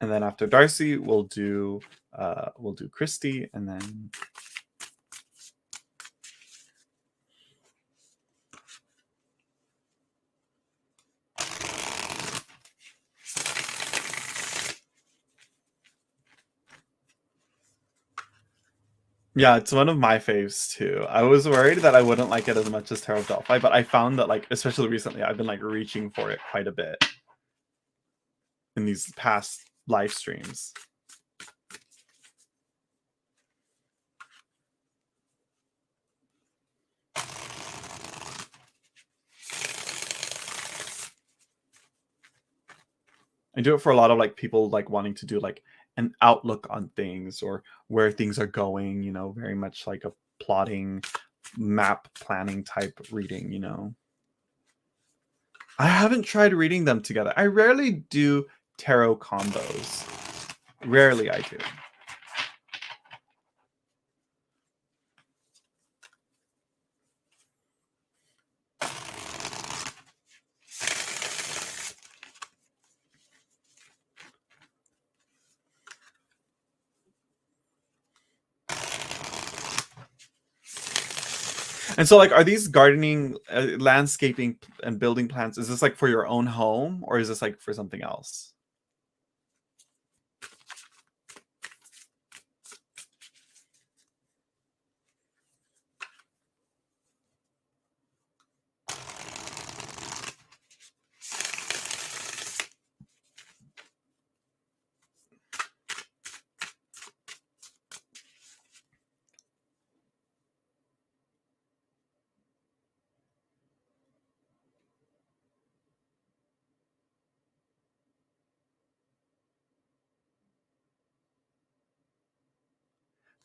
And then after Darcy, we'll do Christy, and then Yeah, it's one of my faves too. I was worried that I wouldn't like it as much as Tarot of Delphi, but I found that, like, especially recently, I've been like reaching for it quite a bit in these past live streams. I do it for a lot of like people like wanting to do like an outlook on things or where things are going, you know, very much like a plotting, map planning type reading, you know. I haven't tried reading them together. I rarely do tarot combos. Rarely I do. And so, like, are these gardening, landscaping, and building plants? Is this like for your own home, or is this like for something else?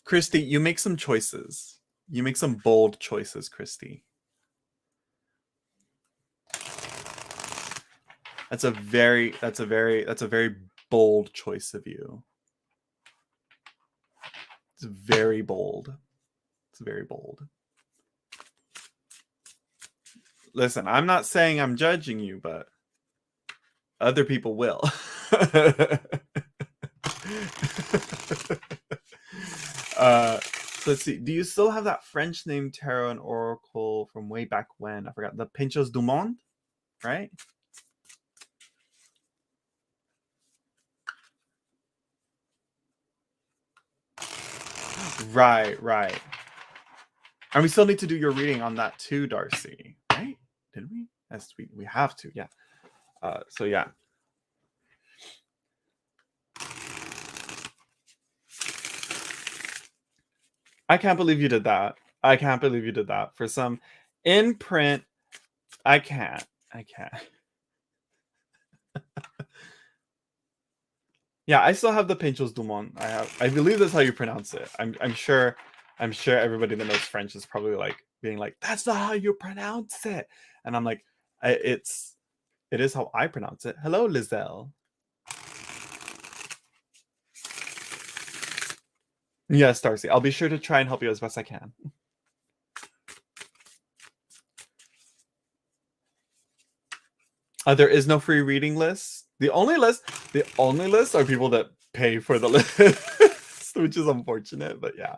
Christy, you make some choices. You make some bold choices, Christy. That's a very bold choice of you. It's very bold. It's very bold. Listen, I'm not saying I'm judging you, but other people will. So let's see. Do you still have that French name tarot and oracle from way back when? I forgot. The Pinchos du Monde, right? Right. And we still need to do your reading on that too, Darcy. Right? Did we? Yes, we have to. Yeah. So yeah. I can't believe you did that. I can't believe you did that. For some in print, I can't. Yeah, I still have the Pinchos du Monde. I believe that's how you pronounce it. I'm sure everybody that knows French is probably like being like, that's not how you pronounce it. And I'm like, it is how I pronounce it. Hello, Lizelle. Yes, Darcy. I'll be sure to try and help you as best I can. There is no free reading list. The only list are people that pay for the list, which is unfortunate, but yeah.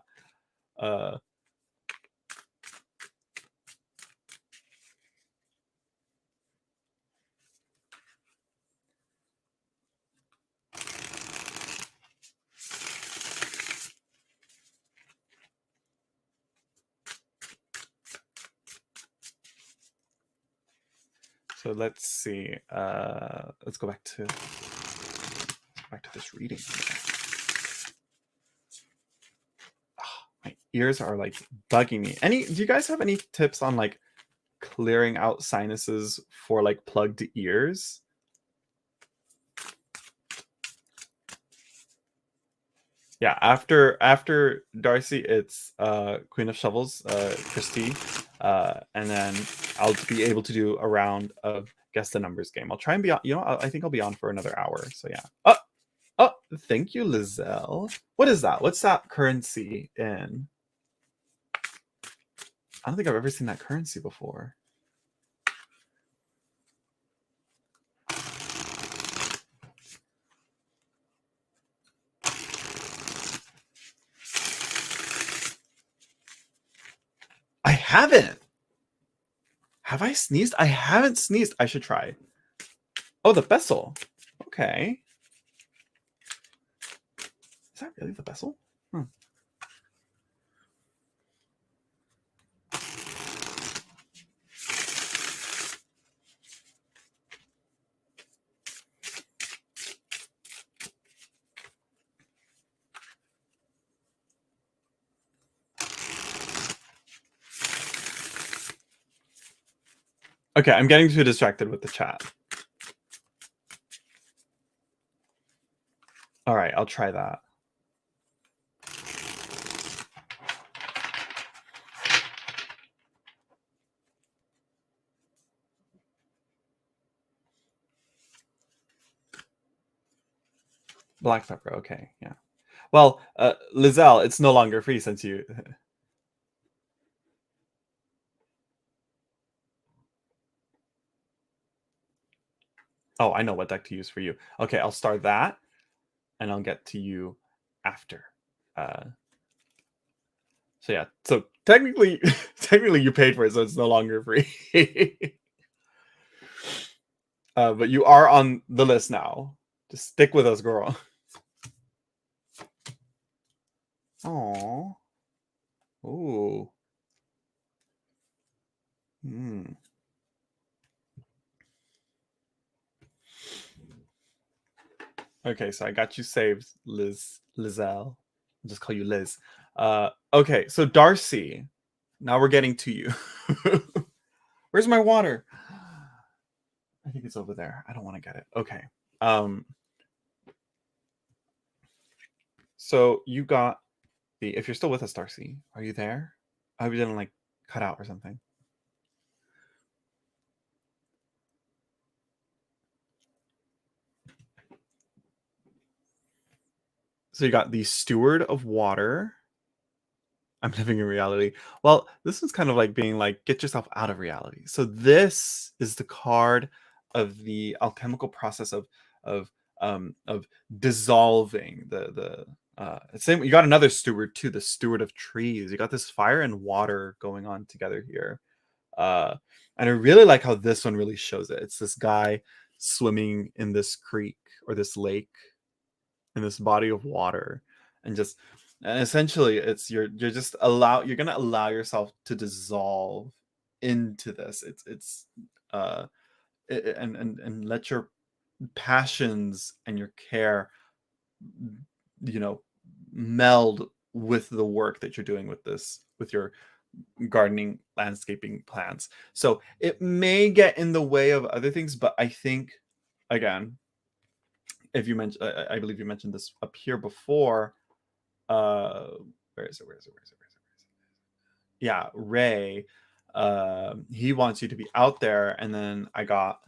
So let's see. Let's go back to this reading. Oh, my ears are like bugging me. Do you guys have any tips on like clearing out sinuses for like plugged ears? Yeah, after Darcy, it's Queen of Shovels, Christy, and then I'll be able to do a round of guess the numbers game. I'll try and be on. You know, I think I'll be on for another hour. So yeah. Oh, thank you, Lizelle. What is that? What's that currency in? I don't think I've ever seen that currency before. I haven't. Have I sneezed? I haven't sneezed. I should try. Oh, the Bessel. Okay. Is that really the Bessel? Okay, I'm getting too distracted with the chat. All right, I'll try that. Black pepper. Okay, yeah. Well, Lizelle, it's no longer free since you. Oh, I know what deck to use for you. Okay, I'll start that, and I'll get to you after. Uh, so yeah, so technically, technically you paid for it, so it's no longer free. But you are on the list now. Just stick with us, girl. Oh. Ooh. Hmm. Okay, so I got you saved, Lizelle. I'll just call you Liz. Okay, so Darcy. Now we're getting to you. Where's my water? I think it's over there. I don't want to get it. Okay. Um. So you got the. If you're still with us, Darcy, are you there? I hope you didn't like cut out or something. So you got the Steward of Water. I'm living in reality. Well, this is kind of like being like, get yourself out of reality. So this is the card of the alchemical process of dissolving the same. You got another steward too, the steward of trees. You got this fire and water going on together here. Uh, and I really like how this one really shows it. It's this guy swimming in this creek or this lake in this body of water, and just and essentially it's you're gonna allow yourself to dissolve into this. It's uh and let your passions and your care, you know, meld with the work that you're doing with this, with your gardening, landscaping plants. So it may get in the way of other things, but I think, again, if you mentioned, I believe you mentioned this up here before. uh where is it, yeah, Ray. He wants you to be out there, and then I got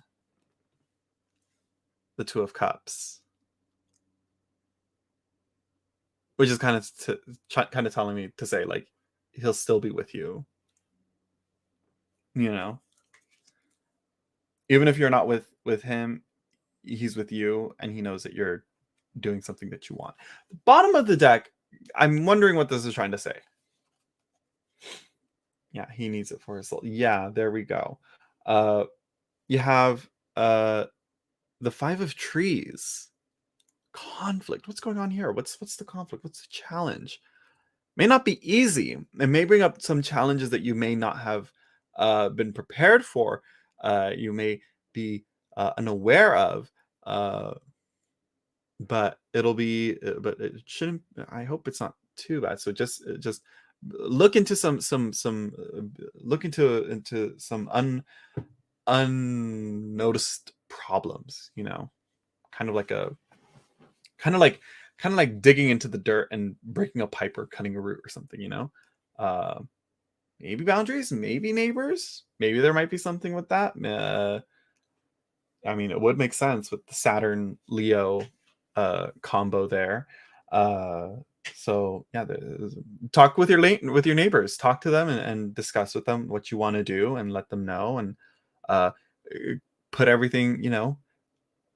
the Two of Cups, which is kind of kind of telling me to say like he'll still be with you, you know, even if you're not with him, he's with you, and he knows that you're doing something that you want. The bottom of the deck, I'm wondering what this is trying to say. Yeah, he needs it for his soul. Yeah, there we go. You have the Five of Trees. Conflict. What's going on here? What's the conflict? What's the challenge? May not be easy. It may bring up some challenges that you may not have been prepared for. You may be unaware of. Uh, but it'll be. But it shouldn't. I hope it's not too bad. So just look into look into some unnoticed problems. You know, kind of like a kind of like kind of like digging into the dirt and breaking a pipe or cutting a root or something, you know. uh Maybe boundaries, maybe neighbors, maybe there might be something with that. I mean, it would make sense with the Saturn Leo combo there. uh so yeah, talk with with your neighbors, talk to them, and discuss with them what you want to do, and let them know, and uh put everything, you know,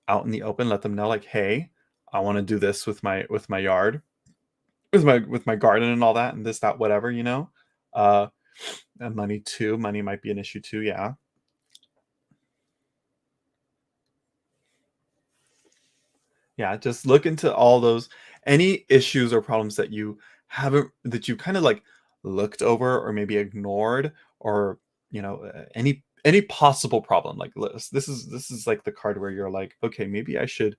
out in the open. Let them know like, hey, I want to do this with my yard, with my garden and all that, and this, that, whatever, you know. uh and money too, money might be an issue too, yeah. Yeah, just look into all those, any issues or problems that you haven't, that you kind of like looked over or maybe ignored, or you know, any possible problem. Like this is like the card where you're like, okay, maybe I should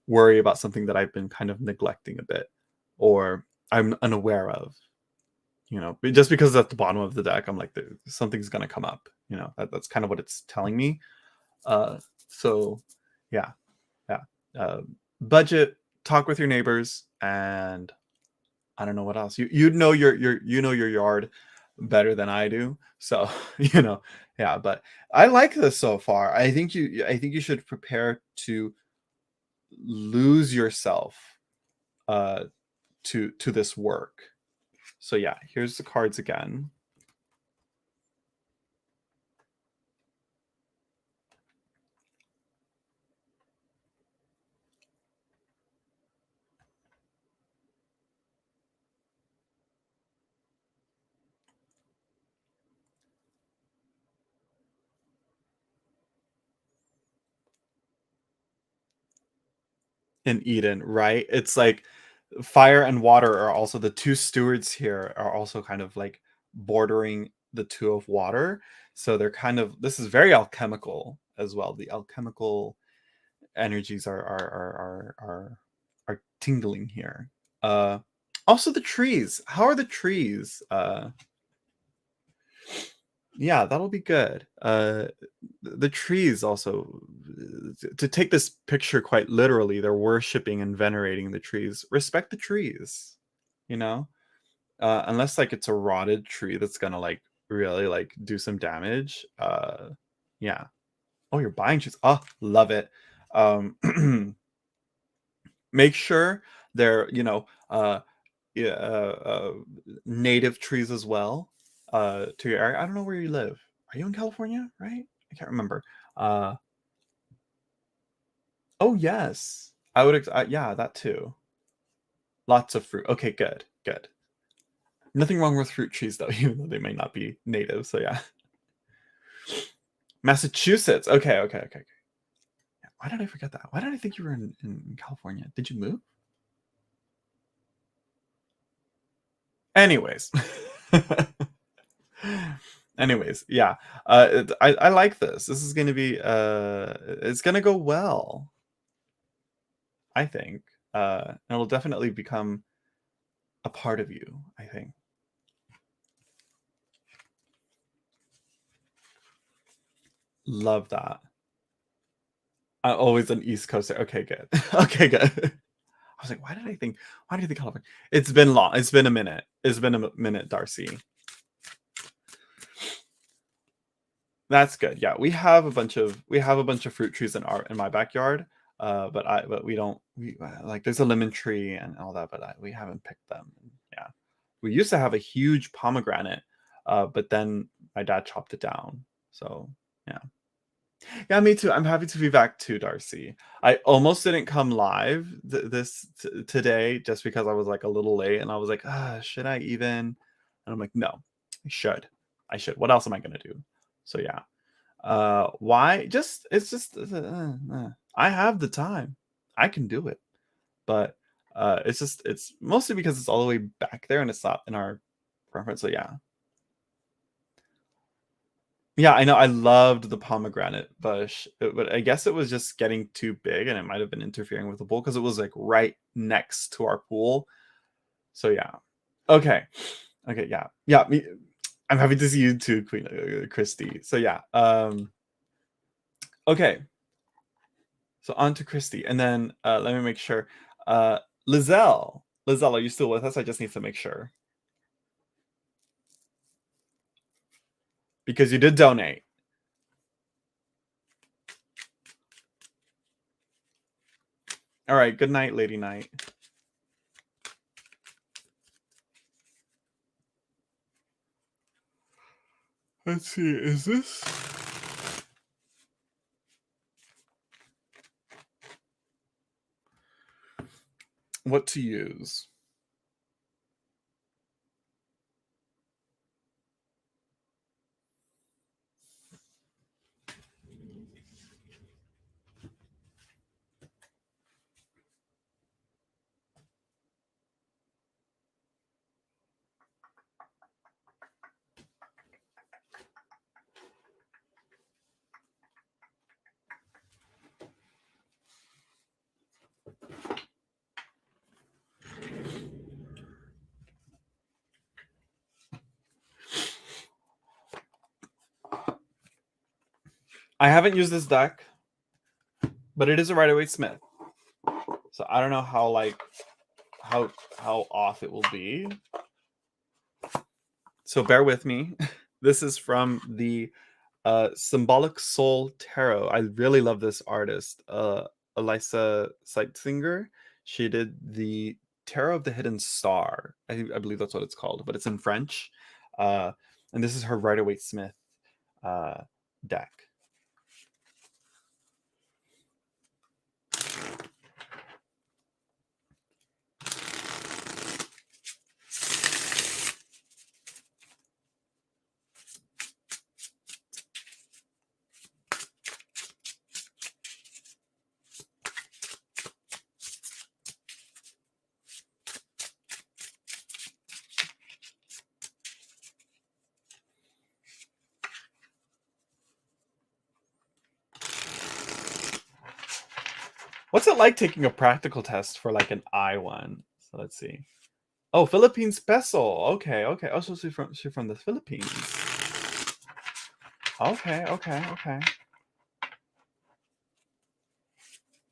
worry about something that I've been kind of neglecting a bit, or I'm unaware of. You know, just because it's at the bottom of the deck, I'm like, something's gonna come up. You know, that's kind of what it's telling me. Uh, so yeah, yeah. Uh, budget, talk with your neighbors, and I don't know what else. You know your yard better than I do. So, you know, yeah, but I like this so far. I think you should prepare to lose yourself uh to this work. So yeah, here's the cards again. In Eden, right? It's like fire and water are also the two stewards here are also kind of like bordering the two of water. So they're kind of this is very alchemical as well. The alchemical energies are tingling here. Also the trees. How are the trees? Yeah, that'll be good. The trees also, to take this picture quite literally, they're worshiping and venerating the trees. Respect the trees, you know? Unless like it's a rotted tree that's gonna like really like do some damage. Yeah. Oh, you're buying trees. Oh, love it. Um make sure they're, you know, yeah, native trees as well to your area. I don't know where you live. Are you in California, right? I can't remember. Uh, oh yes, I would. Yeah, that too. Lots of fruit. Okay, good, good. Nothing wrong with fruit trees though, even though they may not be native. So yeah, Massachusetts. Okay, okay, okay. Okay. Why did I forget that? Why did I think you were in California? Did you move? Anyways. Anyways, yeah. I like this. This is gonna be it's gonna go well, I think. And it'll definitely become a part of you, I think. Love that. I'm always an East Coaster. Okay, good. Okay, good. I was like, why do you think California? It's been long. It's been a minute. It's been a minute, Darcy. That's good. Yeah, we have a bunch of fruit trees in my backyard. But we don't we like there's a lemon tree and all that, but we haven't picked them. Yeah, we used to have a huge pomegranate, but then my dad chopped it down. So yeah, yeah, me too. I'm happy to be back too, Darcy. I almost didn't come live today just because I was like a little late, and I was like, should I even? And I'm like, no, I should. I should. What else am I gonna do? So yeah. Why? Just it's just I have the time. I can do it. But it's just it's mostly because it's all the way back there and it's not in our preference. So yeah. Yeah, I know. I loved the pomegranate bush, but I guess it was just getting too big and it might have been interfering with the pool because it was like right next to our pool. So yeah. Okay. Okay, yeah. Yeah, I'm happy to see you too, Queen Christy. So yeah. Okay. So on to Christy, and then let me make sure. Lizelle, are you still with us? I just need to make sure because you did donate. All right. Good night, Lady Night. Let's see. Is this what to use? I haven't used this deck, but it is a Rider-Waite Smith. So I don't know how how off it will be. So bear with me. This is from the Symbolic Soul Tarot. I really love this artist, Elisa Seitzinger. She did the Tarot of the Hidden Star. I believe that's what it's called, but it's in French. And this is her Rider-Waite Smith deck. What's it like taking a practical test for like an I1? So let's see. Oh, Philippines peso. Okay, okay. Oh, so she's from the Philippines. Okay, okay, okay.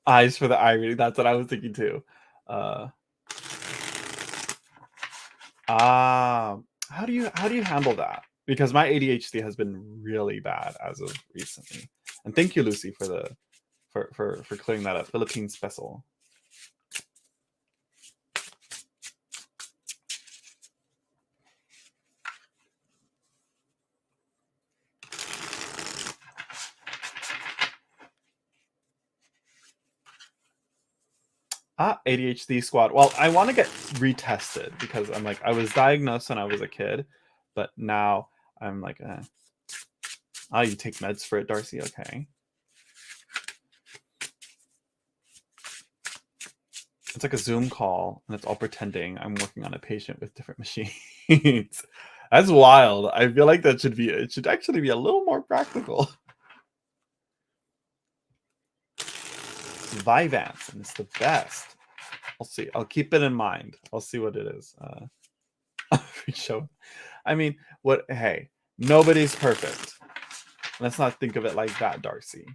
Eyes for the eye reading. That's what I was thinking too. How do you handle that? Because my ADHD has been really bad as of recently. And thank you, Lucy, for the for clearing that up. Philippine special. ADHD squad. Well, I want to get retested because I'm like, I was diagnosed when I was a kid, but now I'm like, you take meds for it, Darcy? Okay. It's like a Zoom call, and it's all pretending I'm working on a patient with different machines. That's wild. I feel like it should actually be a little more practical. Vyvanse, and it's the best. I'll see. I'll keep it in mind. I'll see what it is. Show. I mean, what? Hey, nobody's perfect. Let's not think of it like that, Darcy.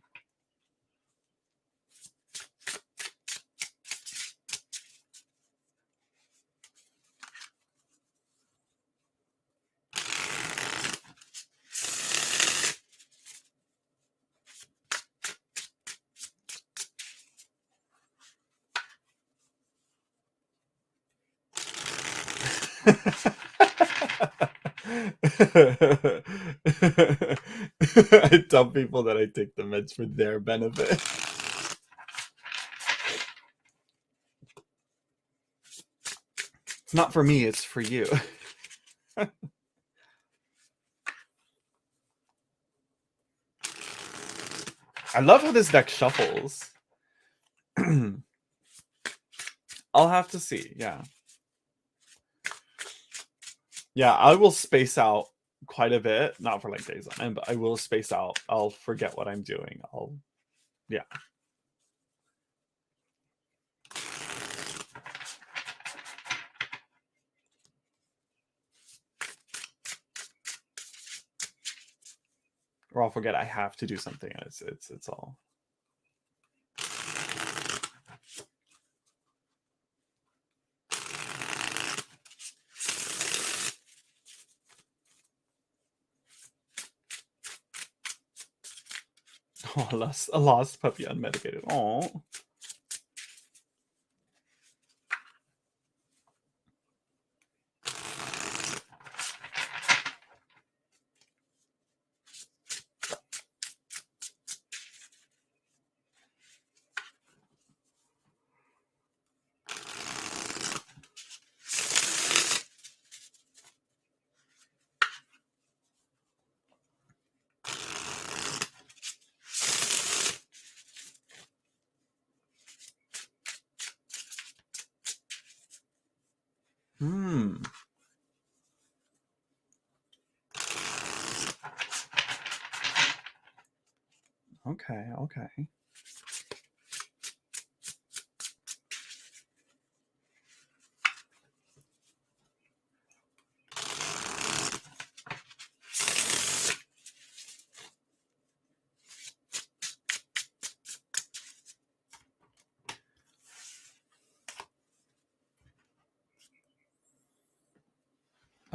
I tell people that I take the meds for their benefit. It's not for me, it's for you. I love how this deck shuffles. I'll have to see, yeah. Yeah, I will space out quite a bit. Not for like days on end, but I will space out. I'll forget what I'm doing. Yeah. Or I'll forget I have to do something. It's all. Oh, a lost puppy unmedicated. Oh. Hmm. Okay, okay.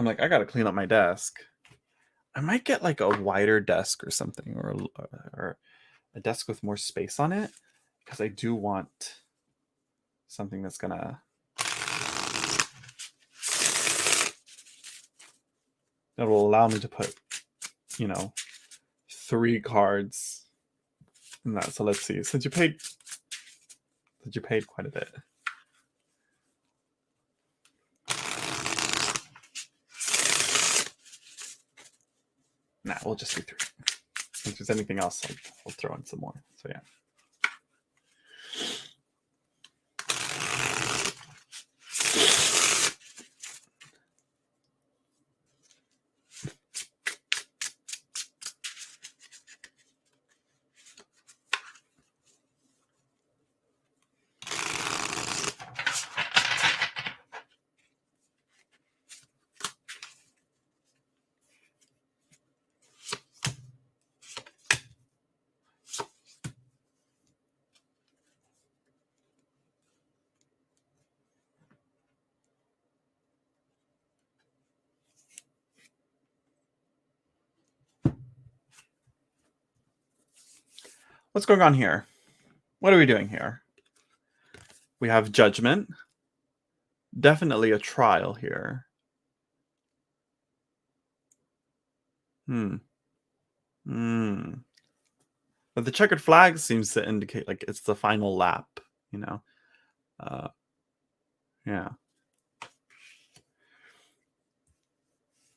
I'm like, I gotta clean up my desk. I might get like a wider desk or something, or a desk with more space on it, because I do want something that's gonna that will allow me to put, you know, 3 cards in that. So let's see. Since you paid quite a bit. Nah, we'll just do 3. If there's anything else, I'll throw in some more. So yeah. What's going on here? What are we doing here? We have judgment. Definitely a trial here. Hmm. But the checkered flag seems to indicate like it's the final lap, you know. Yeah.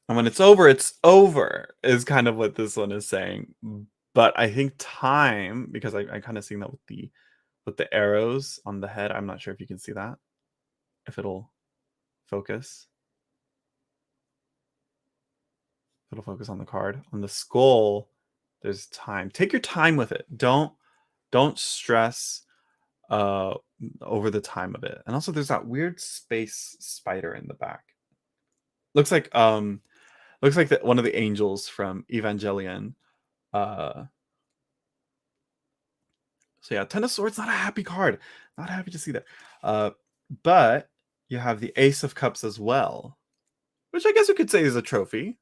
And when it's over, is kind of what this one is saying. But I think time, because I kind of seen that with the arrows on the head. I'm not sure if you can see that. If it'll focus. It'll focus on the card. On the skull, there's time. Take your time with it. Don't stress uh over the time of it. And also there's that weird space spider in the back. Looks like one of the angels from Evangelion. Uh so yeah, Ten of Swords, not a happy card. Not happy to see that. But you have the Ace of Cups as well, which I guess you could say is a trophy.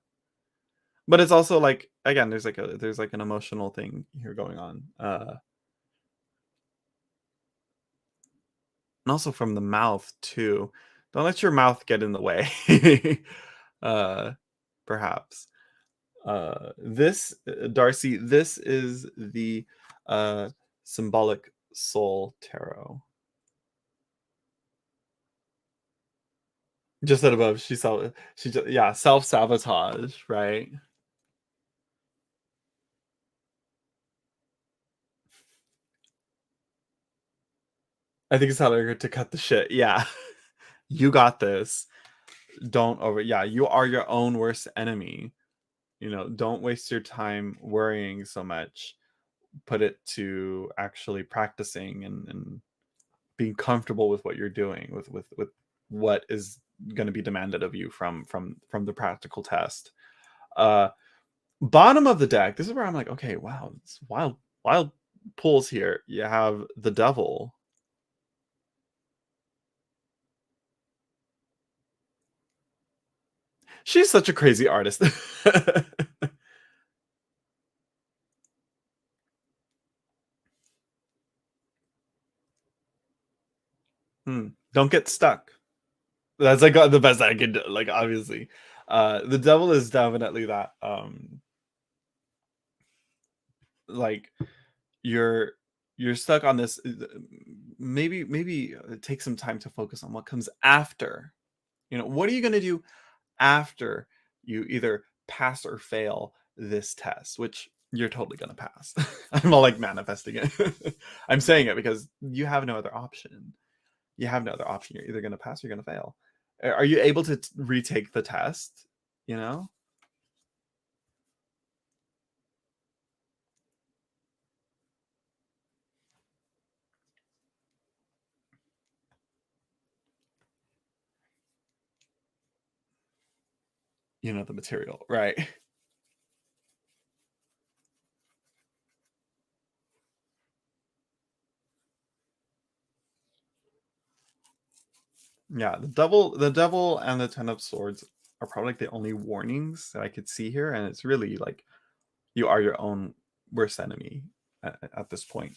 But it's also like, again, there's like an emotional thing here going on. And also from the mouth too. Don't let your mouth get in the way. Perhaps. This Darcy, this is the symbolic soul tarot. Just that above, she just, yeah, self-sabotage, right? I think it's telling her to cut the shit. Yeah. You got this. Don't over, yeah, you are your own worst enemy. You know, don't waste your time worrying so much. Put it to actually practicing and being comfortable with what you're doing, with what is going to be demanded of you from the practical test. uh Bottom of the deck, this is where I'm like, okay, wow, it's wild pulls here. You have the devil. She's such a crazy artist. Don't get stuck. That's like the best I could do. Like, obviously, the devil is definitely that. Like, you're stuck on this. Maybe take some time to focus on what comes after. You know, what are you going to do after you either pass or fail this test, which you're totally going to pass. I'm all like manifesting it. I'm saying it because you have no other option. You have no other option. You're either going to pass or you're going to fail. Are you able to retake the test? You know? You know the material, right? Yeah, the devil and the Ten of Swords are probably like the only warnings that I could see here, and it's really like you are your own worst enemy at this point.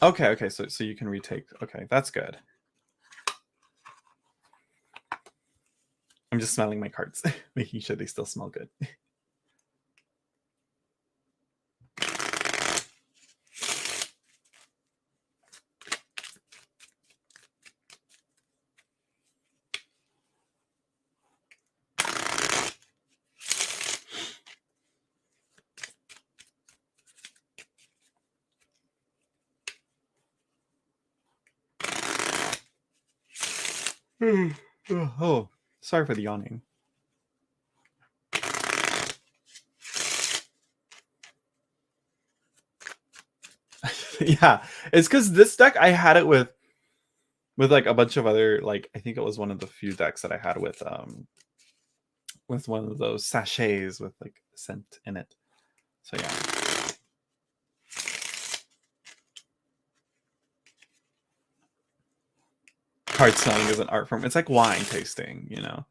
Okay, so you can retake. Okay, that's good. I'm just smelling my cards, making sure they still smell good. Oh, sorry for the yawning. Yeah, it's because this deck I had it with like a bunch of other, like I think it was one of the few decks that I had with one of those sachets with like scent in it. So yeah. Card smelling is an art form. It's like wine tasting, you know.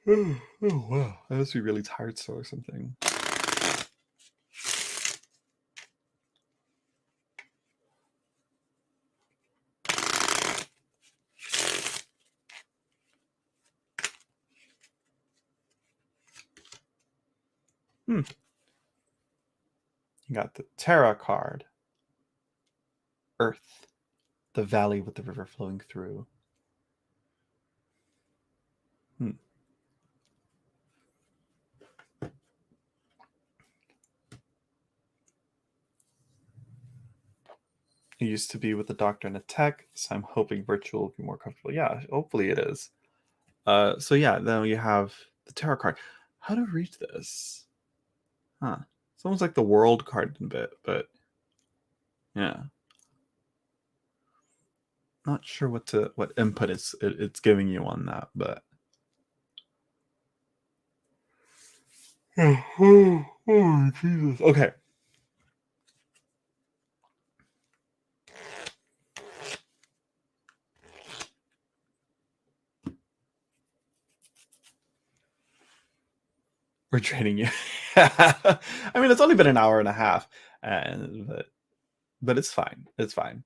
Oh wow, I must be really tired still or something. You got the Terra card. Earth, the valley with the river flowing through. It used to be with the doctor and a tech, so I'm hoping virtual will be more comfortable. Yeah, hopefully it is. So yeah, then you have the tarot card. How to read this? Huh. It's almost like the world card in a bit, but yeah. Not sure what input it's giving you on that, but oh Jesus. Okay. We're training you. I mean, it's only been an hour and a half, but it's fine. It's fine.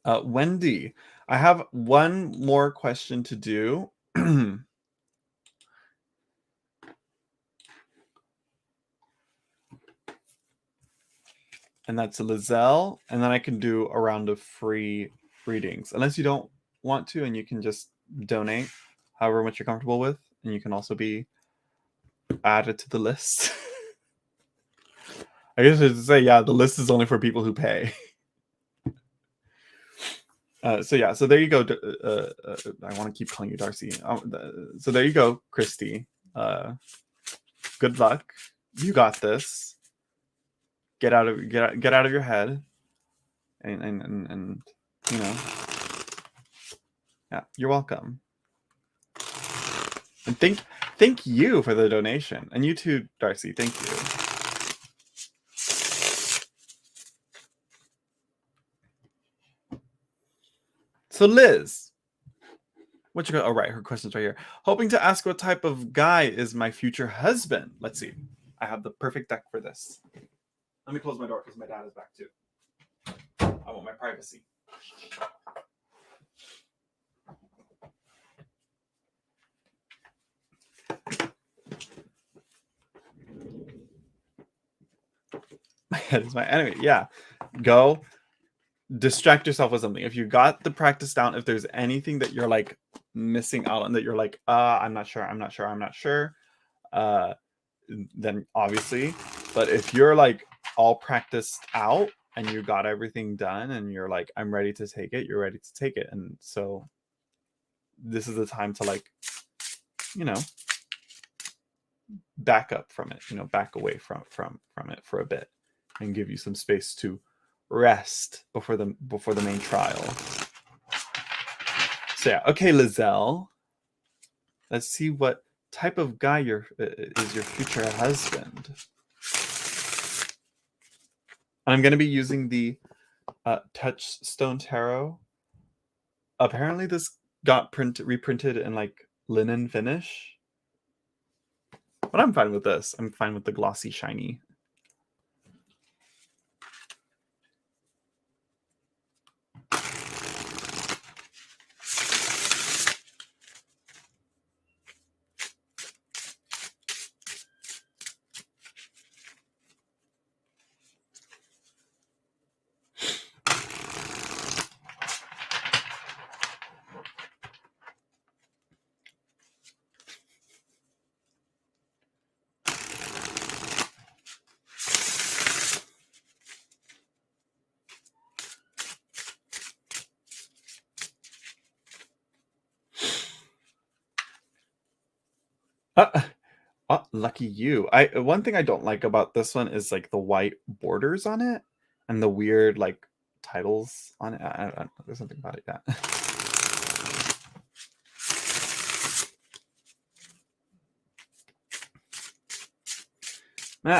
Wendy, I have one more question to do. And that's a Lizelle, and then I can do a round of free readings. Unless you don't want to, and you can just donate however much you're comfortable with, and you can also be added to the list. I guess I should say, yeah, the list is only for people who pay. So yeah, so there you go. I want to keep calling you Darcy. So there you go, Christy. Good luck. You got this. Get out of your head, and you know, yeah, you're welcome. And thank you for the donation, and you too, Darcy. Thank you. So Liz, what you got? Oh right, her question's right here. Hoping to ask what type of guy is my future husband. Let's see. I have the perfect deck for this. Let me close my door because my dad is back too. I want my privacy. My head is my enemy. Yeah. Go distract yourself with something. If you got the practice down, if there's anything that you're like missing out on, that you're like, I'm not sure, then obviously. But if you're like all practiced out and you got everything done and you're like, I'm ready to take it, you're ready to take it. And so this is the time to, like, you know, back up from it, you know, back away from it for a bit and give you some space to rest before the main trial. So yeah, okay, Lizelle. Let's see what type of guy is your future husband. I'm going to be using the Touchstone Tarot. Apparently this got reprinted in like linen finish. But I'm fine with this. I'm fine with the glossy, shiny. Lucky you. One thing I don't like about this one is like the white borders on it and the weird like titles on it. I don't know. There's something about it. Yeah.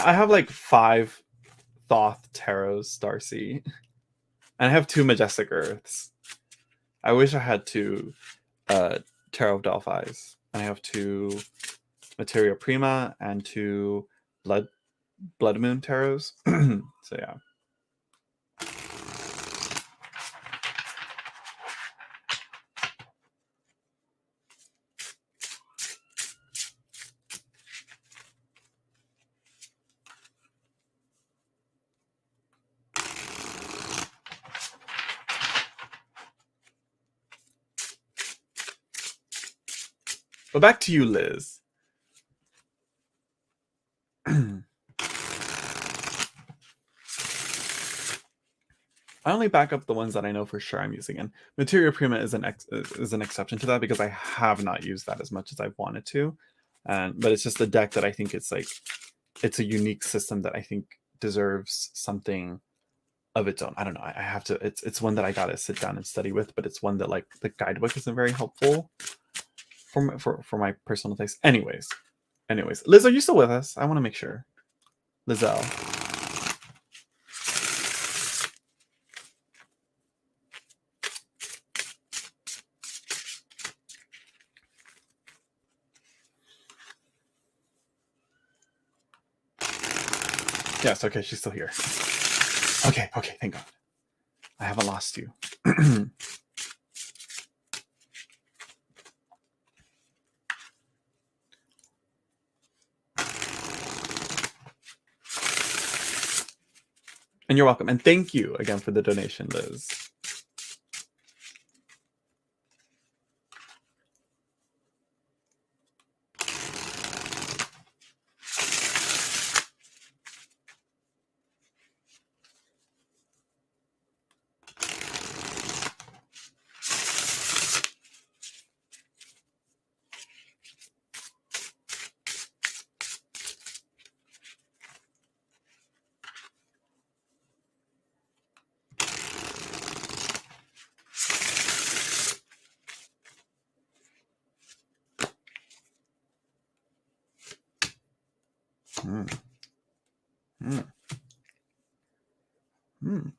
I have like 5 Thoth Tarots, Darcy, and I have 2 Majestic Earths. I wish I had 2 Tarot of Delphi's. I have 2 Materia Prima and 2 Blood Moon Tarots. So yeah. But back to you, Liz. I only back up the ones that I know for sure I'm using, and Materia Prima is an exception to that because I have not used that as much as I've wanted to, but it's just a deck that I think it's a unique system that I think deserves something of its own. I don't know. I have to. It's one that I gotta sit down and study with, but it's one that like the guidebook isn't very helpful for my personal taste. Anyways, Liz, are you still with us? I want to make sure. Lizelle. Yes, okay, she's still here. Okay, thank God. I haven't lost you. And you're welcome. And thank you again for the donation, Liz.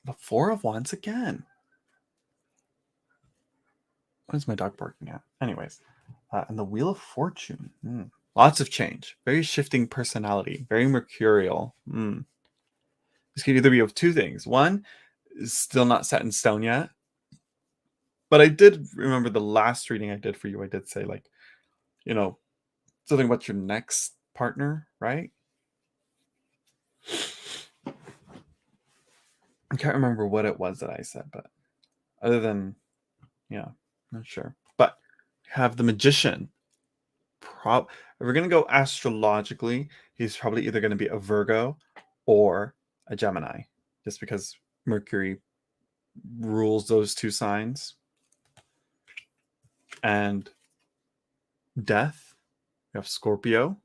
The 4 of Wands again. What is my dog barking at? Anyways, and the Wheel of Fortune. Lots of change. Very shifting personality. Very mercurial. This could either be of 2 things. One is still not set in stone yet. But I did remember the last reading I did for you. I did say like, something about your next partner, right? I can't remember what it was that I said, but other than, yeah, not sure. But have the Magician. If we're going to go astrologically, he's probably either going to be a Virgo or a Gemini, just because Mercury rules those 2 signs. And Death, we have Scorpio,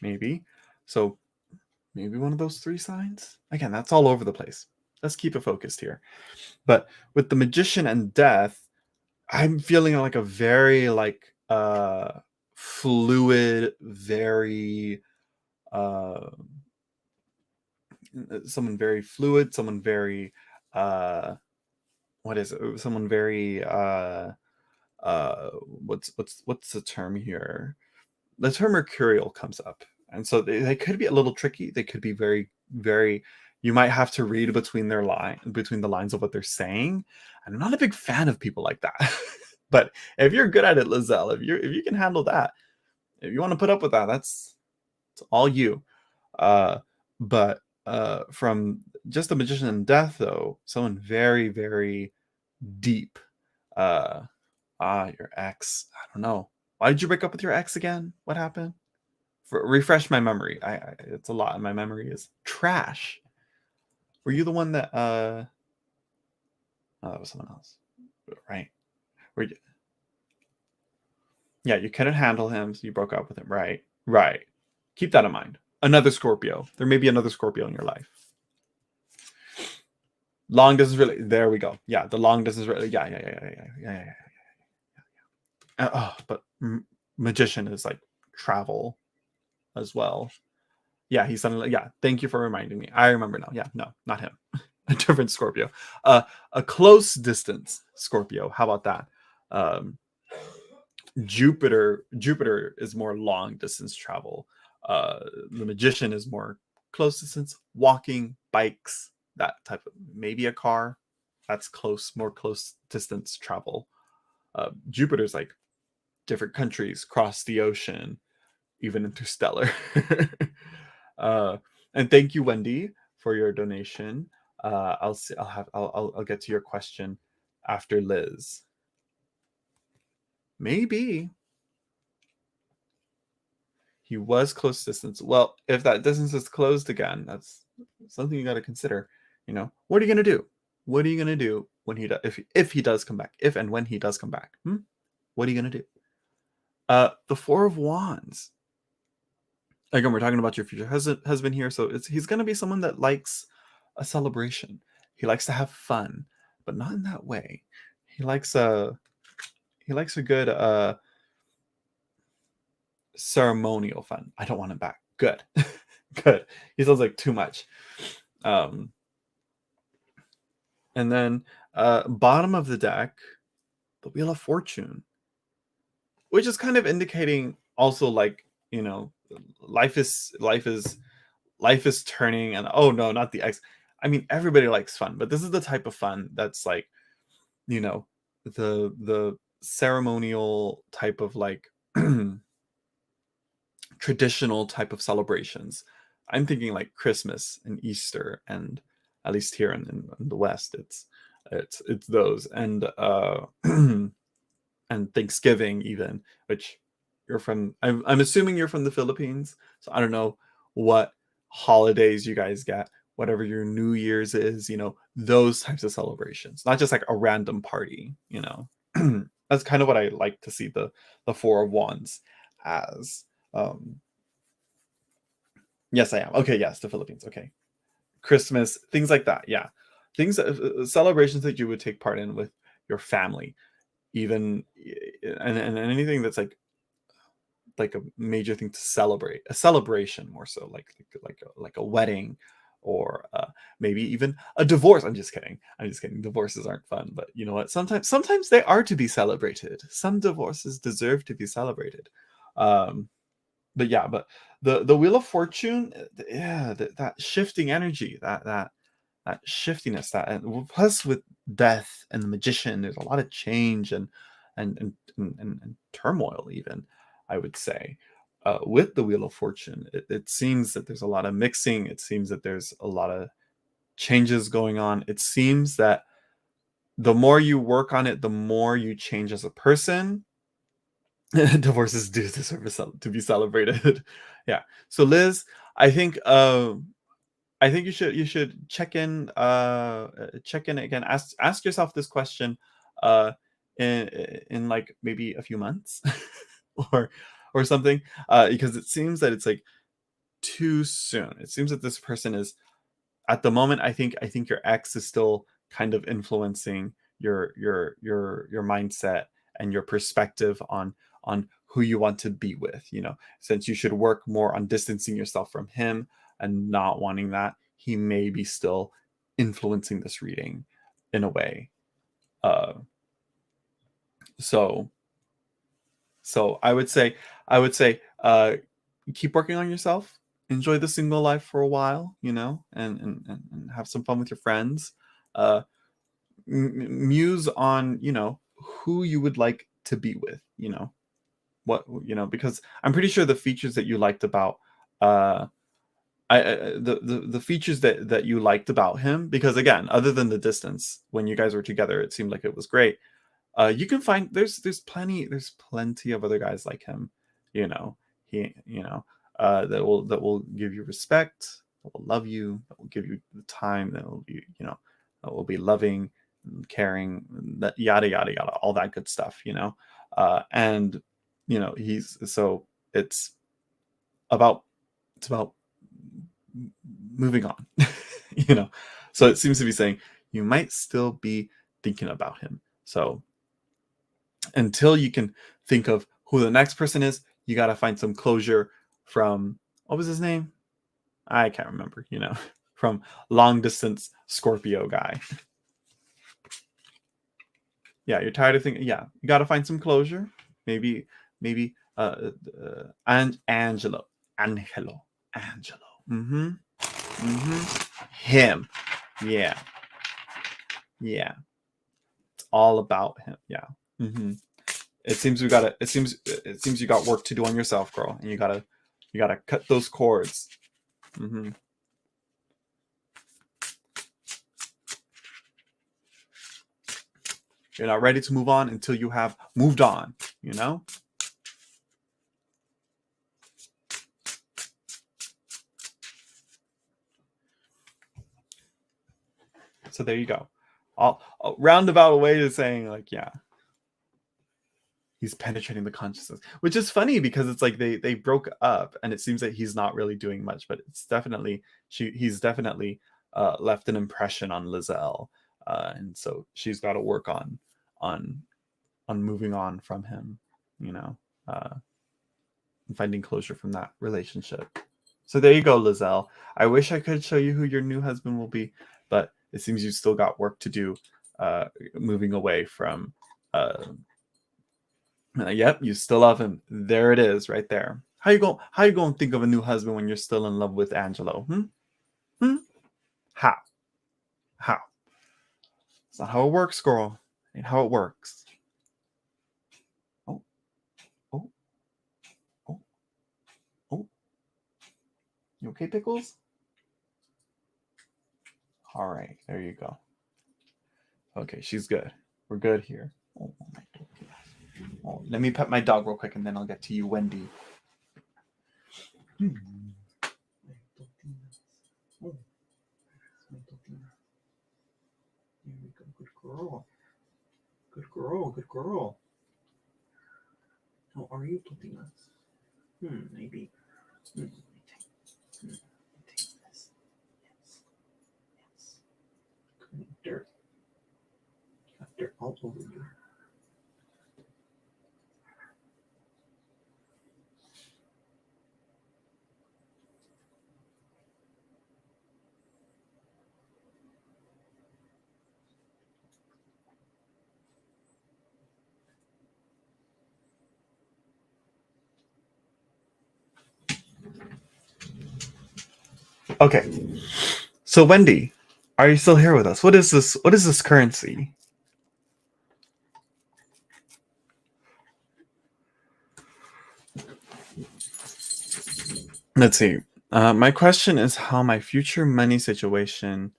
maybe. So maybe one of those 3 signs. Again, that's all over the place. Let's keep it focused here. But with the Magician and Death, I'm feeling like a very like fluid, very uh, someone very fluid, someone very what is it? Someone very what's the term here? The term mercurial comes up, and so they could be a little tricky. They could be very. You might have to read between the lines of what they're saying. And I'm not a big fan of people like that. But if you're good at it, Lizelle, if you can handle that, if you want to put up with that, that's it's all you. Uh, but from just the Magician in Death, though, someone very deep. Uh, your ex. I don't know. Why did you break up with your ex again? What happened? Refresh my memory. It's a lot. My memory is trash. Were you the one that oh, that was someone else, right? Were you, yeah, you couldn't handle him, so you broke up with him, right? Right. Keep that in mind. Another Scorpio. There may be another Scorpio in your life. Long distance really. There we go. Yeah, the long distance really. Yeah. But magician is like travel as well. Yeah, he's suddenly. Yeah, thank you for reminding me. I remember now. Yeah, no, not him. A different Scorpio. A close distance Scorpio. How about that? Jupiter is more long distance travel. The magician is more close distance, walking, bikes, that type of, maybe a car. That's more close distance travel. Jupiter's like different countries, cross the ocean, even interstellar. uh, and thank you, Wendy, for your donation. I'll get to your question after Liz. Maybe he was close distance. Well, if that distance is closed again, that's something you got to consider. What are you gonna do? What are you gonna do when if he does come back? If and when he does come back, what are you gonna do? The Four of Wands. Again, we're talking about your future husband here, so he's gonna be someone that likes a celebration. He likes to have fun, but not in that way. He likes a good ceremonial fun. I don't want him back. Good. Good. He sounds like too much. And then bottom of the deck, the Wheel of Fortune, which is kind of indicating also like, life is turning, and oh no, not the X. I mean, everybody likes fun, but this is the type of fun that's like, the ceremonial type of like traditional type of celebrations. I'm thinking like Christmas and Easter, and at least here in the West, it's those, and and Thanksgiving even, which you're from. I'm assuming you're from the Philippines, so I don't know what holidays you guys get. Whatever your New Year's is, those types of celebrations, not just like a random party. That's kind of what I like to see the Four of Wands as. Yes, I am. Okay, yes, the Philippines. Okay. Christmas, things like that. Yeah. Things celebrations that you would take part in with your family, even and anything that's like a major thing to celebrate, a celebration more so like a wedding, or maybe even a divorce. I'm just kidding. Divorces aren't fun, but you know what? Sometimes they are to be celebrated. Some divorces deserve to be celebrated. But yeah, but the Wheel of Fortune, yeah, that shifting energy, that shiftiness, that, and plus with death and the magician, there's a lot of change and turmoil, even, I would say. With the Wheel of Fortune, it seems that there's a lot of mixing. It seems that there's a lot of changes going on. It seems that the more you work on it, the more you change as a person. Divorces do deserve to be celebrated. Yeah. So Liz, I think you should check in again. Ask yourself this question in like maybe a few months or something, because it seems that it's like too soon. It seems that this person is, at the moment, I think your ex is still kind of influencing your mindset and your perspective on on who you want to be with, since you should work more on distancing yourself from him and not wanting that, he may be still influencing this reading in a way. uh so I would say keep working on yourself, enjoy the single life for a while, and have some fun with your friends. uh Muse on who you would like to be with, what, because I'm pretty sure the features that you liked about uh the features that you liked about him, because again, other than the distance, when you guys were together it seemed like it was great. You can find there's plenty of other guys like him, you know he that will give you respect, that will love you, that will give you the time, that will be loving and caring, that yada yada yada, all that good stuff, and he's so about it's about moving on. you know so it seems to be saying you might still be thinking about him. So until you can think of who the next person is, you got to find some closure from, what was his name? I can't remember, from long distance Scorpio guy. Yeah, you're tired of thinking. Yeah, you got to find some closure. Maybe and Angelo. Mm-hmm. Him. Yeah. Yeah. It's all about him. Yeah. Mm-hmm. It seems you got work to do on yourself, girl, and you gotta cut those cords. Mm-hmm. You're not ready to move on until you have moved on. So there you go. A roundabout way of saying, like, yeah, he's penetrating the consciousness, which is funny because it's like they broke up, and it seems that he's not really doing much, but he's definitely left an impression on Lizelle, and so she's got to work on moving on from him, you know, uh, and finding closure from that relationship. So there you go, Lizelle. I wish I could show you who your new husband will be, but it seems you still got work to do, moving away from. Yep, you still love him. There it is, right there. How you going to think of a new husband when you're still in love with Angelo? Hmm? How? How? It's not how it works, girl. Ain't how it works. Oh, oh, oh, oh. You okay, Pickles? All right, there you go. Okay, she's good. We're good here. Oh, my God. Oh, let me pet my dog real quick, and then I'll get to you, Wendy. Here we go. Good girl. Good girl. Good girl. How are you, Totinas? Maybe. Let me take this. Yes. Yes. Dirt. Got dirt all over you. Okay. So Wendy, are you still here with us? What is this? What is this currency? Let's see. My question is how my future money situation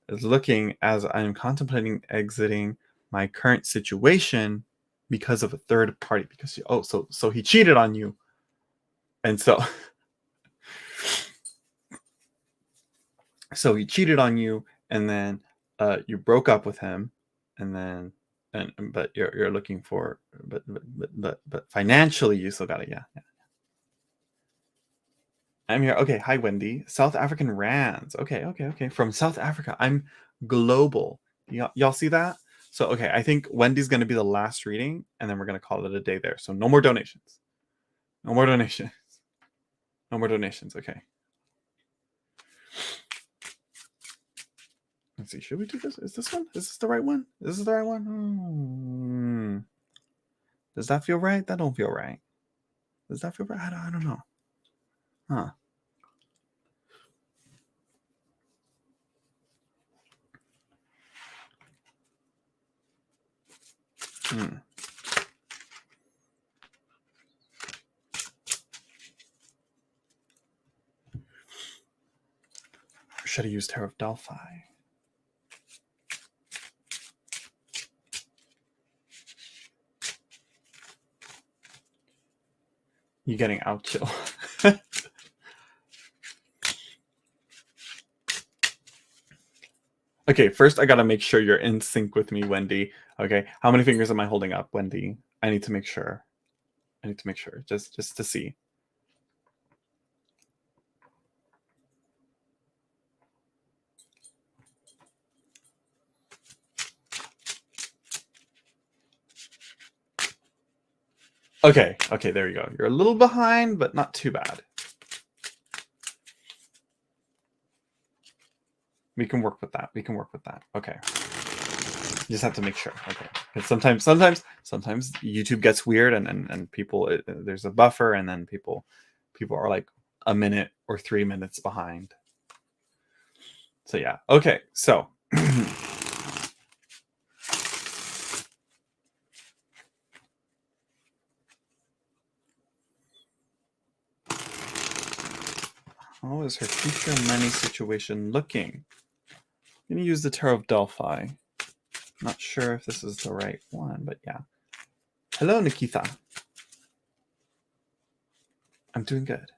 is looking as I'm contemplating exiting my current situation because of a third party. Because so he cheated on you, and so he cheated on you, and then you broke up with him, and then but you're looking for, but financially you still got it. Yeah. I'm here. Okay, hi Wendy. South African rands. Okay. From South Africa. I'm global. Y'all see that? So, okay, I think Wendy's going to be the last reading, and then we're going to call it a day there. So, no more donations. No more donations. No more donations. Okay. Let's see. Should we do this? Is this one? Is this the right one? Is this the right one? Does that feel right? That don't feel right. Does that feel right? I don't know. Huh. Should have used Tarot of Delphi. You getting out chill. Okay, first I gotta make sure you're in sync with me, Wendy. Okay, how many fingers am I holding up, Wendy? I need to make sure. Just to see. Okay, there you go. You're a little behind, but not too bad. We can work with that. Okay. You just have to make sure. Okay. Because sometimes YouTube gets weird and people there's a buffer and then people are like a minute or 3 minutes behind. So yeah. Okay. So how is her future money situation looking? I'm going to use the Tarot of Delphi. Not sure if this is the right one, but yeah. Hello, Nikita. I'm doing good.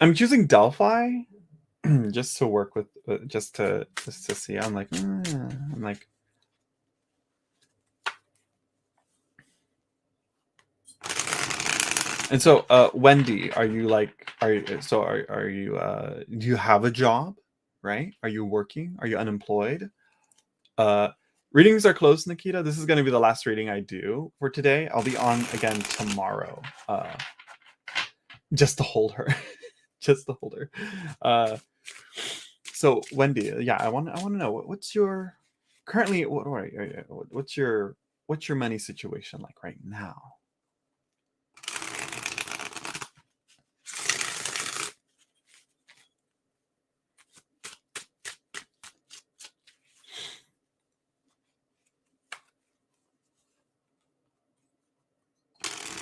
I'm choosing Delphi just to work with, just to see. I'm like, And so, Wendy, are you do you have a job, right? Are you working? Are you unemployed? Readings are closed, Nikita. This is going to be the last reading I do for today. I'll be on again tomorrow, just to hold her, So, Wendy, yeah, I want to know what's your currently what's your money situation like right now?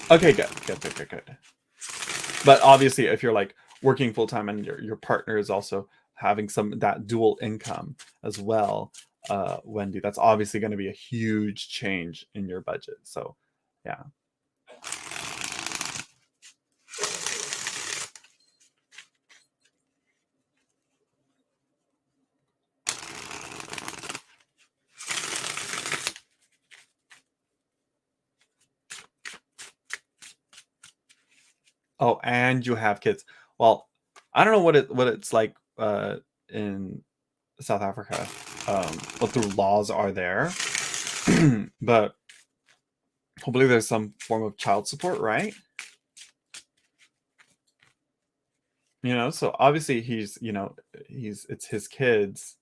Okay, good. But obviously, if you're like working full time and your partner is also having that dual income as well, Wendy, that's obviously going to be a huge change in your budget. So, yeah. Oh, and you have kids. Well, I don't know what it's like in South Africa, what the laws are there, but hopefully there's some form of child support, right? So obviously it's his kids.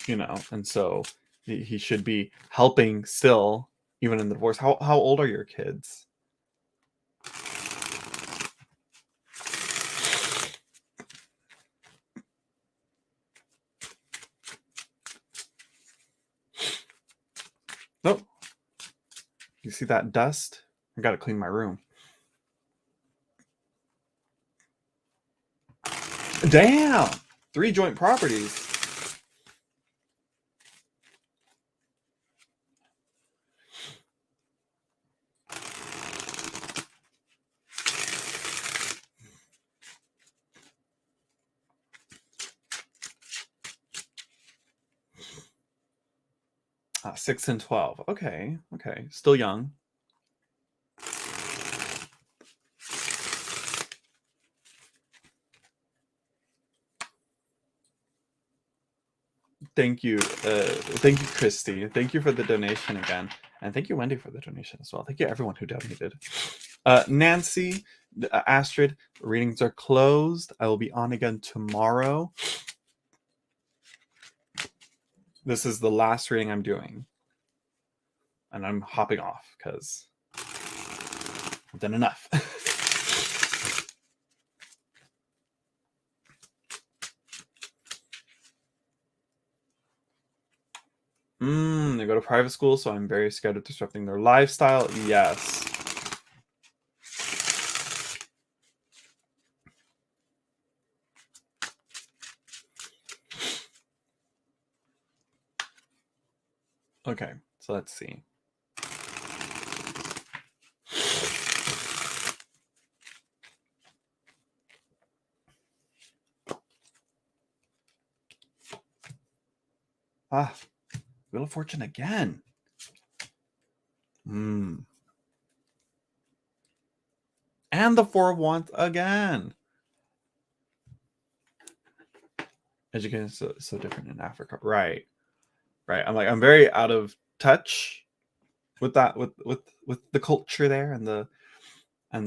And so he should be helping still, even in the divorce. How old are your kids? Nope. You see that dust? I gotta clean my room. Damn! 3 joint properties. Ah, 6 and 12. Okay. Still young. Thank you. Thank you, Christy. Thank you for the donation again. And thank you, Wendy, for the donation as well. Thank you, everyone who donated. Nancy, Astrid, readings are closed. I will be on again tomorrow. This is the last reading I'm doing. And I'm hopping off because I've done enough. They go to private school, so I'm very scared of disrupting their lifestyle. Yes. Okay, so let's see. Wheel of Fortune again. And the Four of Wands again. Education is so different in Africa. Right. I'm very out of touch with that, with the culture there and the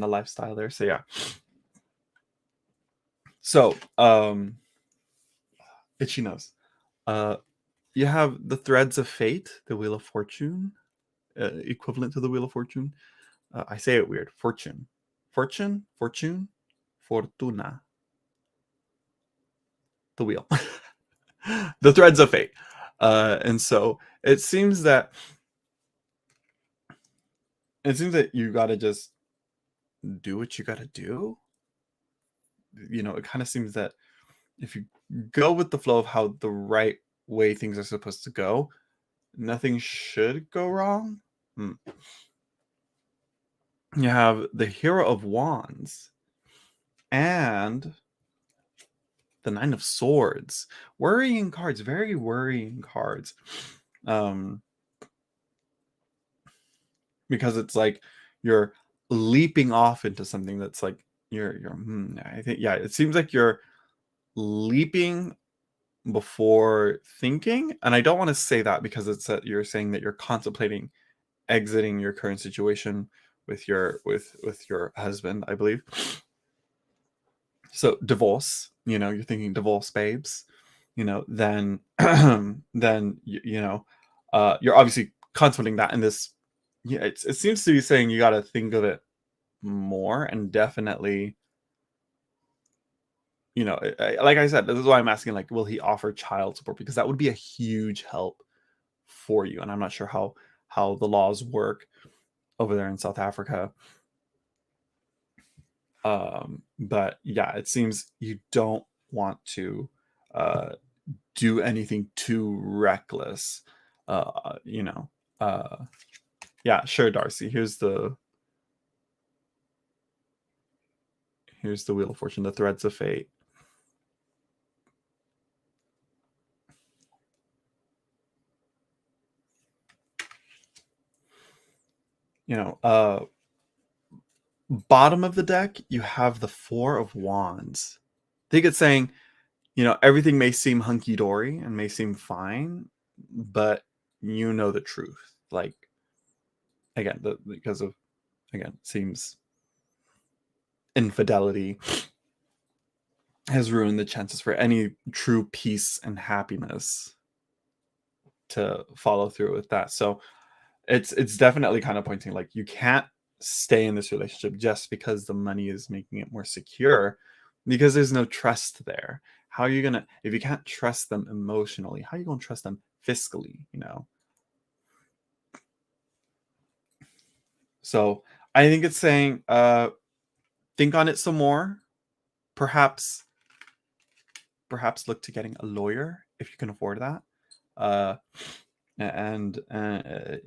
lifestyle there. So yeah. So Itchy Nose. You have the Threads of Fate, the Wheel of Fortune, equivalent to the Wheel of Fortune. I say it weird. Fortune, Fortuna. The wheel. The Threads of Fate. And so it seems that you got to just do what you got to do. It kind of seems that if you go with the flow of how the right way things are supposed to go, nothing should go wrong. You have the Hero of Wands and the Nine of Swords. Worrying cards, very worrying cards. Because it's like you're leaping off into something that's like I think, yeah, it seems like you're leaping before thinking. And I don't want to say that because it's that you're saying that you're contemplating exiting your current situation with your husband, I believe. So divorce, you're thinking divorce, babes, then then you're obviously contemplating that in this. Yeah, it seems to be saying you got to think of it more, and definitely, like I said, this is why I'm asking, like, will he offer child support? Because that would be a huge help for you. And I'm not sure how the laws work over there in South Africa. But yeah, it seems you don't want to do anything too reckless. Yeah, sure, Darcy. Here's the Wheel of Fortune, the Threads of Fate. Bottom of the deck, you have the Four of Wands. I think it's saying, everything may seem hunky-dory and may seem fine, but the truth. Like, again, because of, seems infidelity has ruined the chances for any true peace and happiness to follow through with that. So it's definitely kind of pointing like you can't stay in this relationship just because the money is making it more secure, because there's no trust there. How are you gonna, if you can't trust them emotionally, how are you gonna trust them fiscally? So I think it's saying think on it some more. Perhaps look to getting a lawyer if you can afford that. And I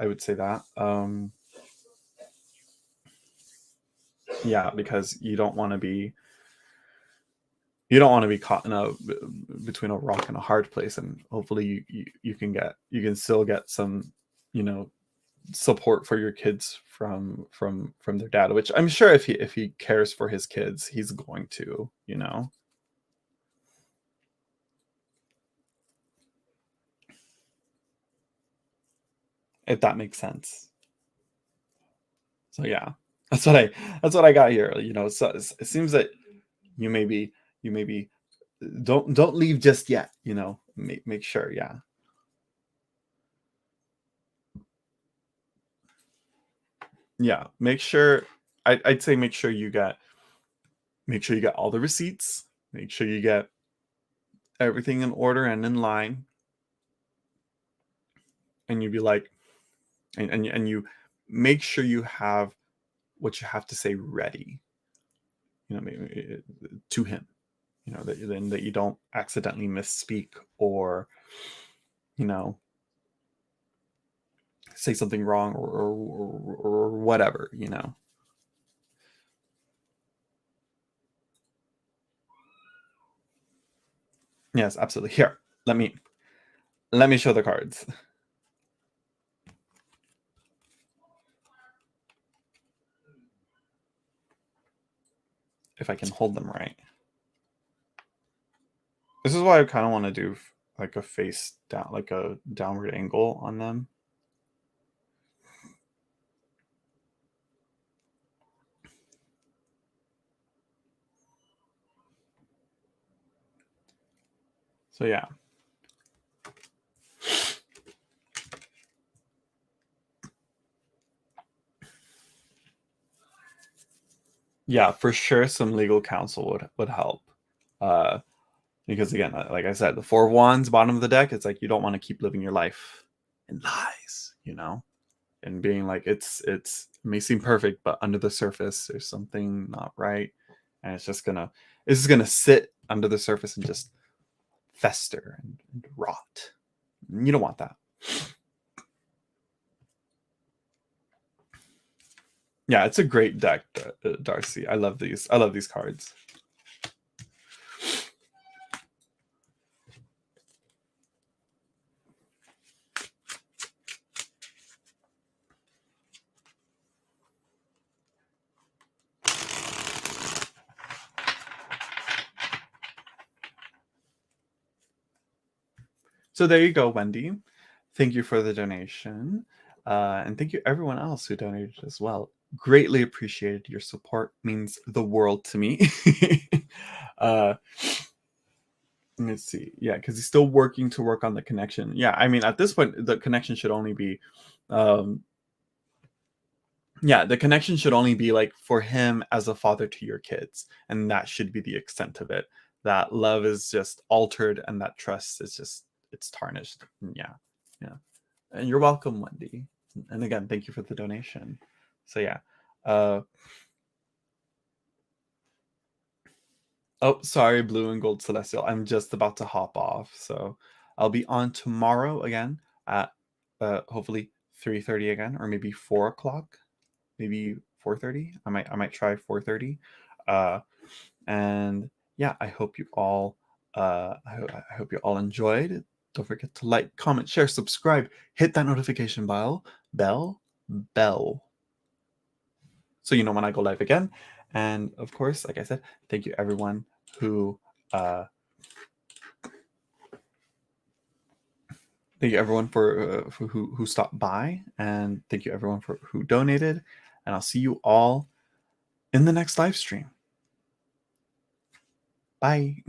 would say that. Yeah, because you don't want to be caught between a rock and a hard place, and hopefully you can still get some support for your kids from their dad, which I'm sure if he cares for his kids, he's going to. if that makes sense. So yeah, that's what I got here. You know, so it seems that you maybe don't leave just yet. You know, make sure. Yeah, yeah. Make sure. I'd say make sure you get all the receipts. Make sure you get everything in order and in line, and you be like, and you make sure you have what you have to say ready. You know, to him. You know that you don't accidentally misspeak or you know say something wrong or whatever. You know. Yes, absolutely. Here, let me let me show the cards. If I can hold them right. This is why I kind of want to do like a face down, like a downward angle on them. So yeah. Yeah, for sure some legal counsel would help. Uh because again, like I said, the 4 of Wands, bottom of the deck, it's like you don't want to keep living your life in lies, you know? And being like it may seem perfect, but under the surface there's something not right. And it's just gonna sit under the surface and just fester and rot. You don't want that. Yeah, it's a great deck, Darcy. I love these. I love these cards. So there you go, Wendy. Thank you for the donation. And thank you everyone else who donated as well. Greatly appreciated. Your support means the world to me. uh, let's see. Yeah, because he's still working to work on the connection. Yeah, I mean, at this point, the connection should only be um, yeah, the connection should only be like for him as a father to your kids, and that should be the extent of it. That love is just altered, and that trust is just it's tarnished. Yeah, yeah. And you're welcome, Wendy. And again, thank you for the donation. So yeah. Uh, oh, sorry, Blue and Gold Celestial. I'm just about to hop off, so I'll be on tomorrow again at hopefully 3:30 again, or maybe 4 o'clock, maybe 4:30. I might try 4:30. Uh, and yeah, I hope you all I hope you all enjoyed. Don't forget to like, comment, share, subscribe, hit that notification bell, so you know when I go live again. And of course, like I said, thank you everyone who uh thank you everyone for who stopped by, and thank you everyone for who donated, and I'll see you all in the next live stream. Bye.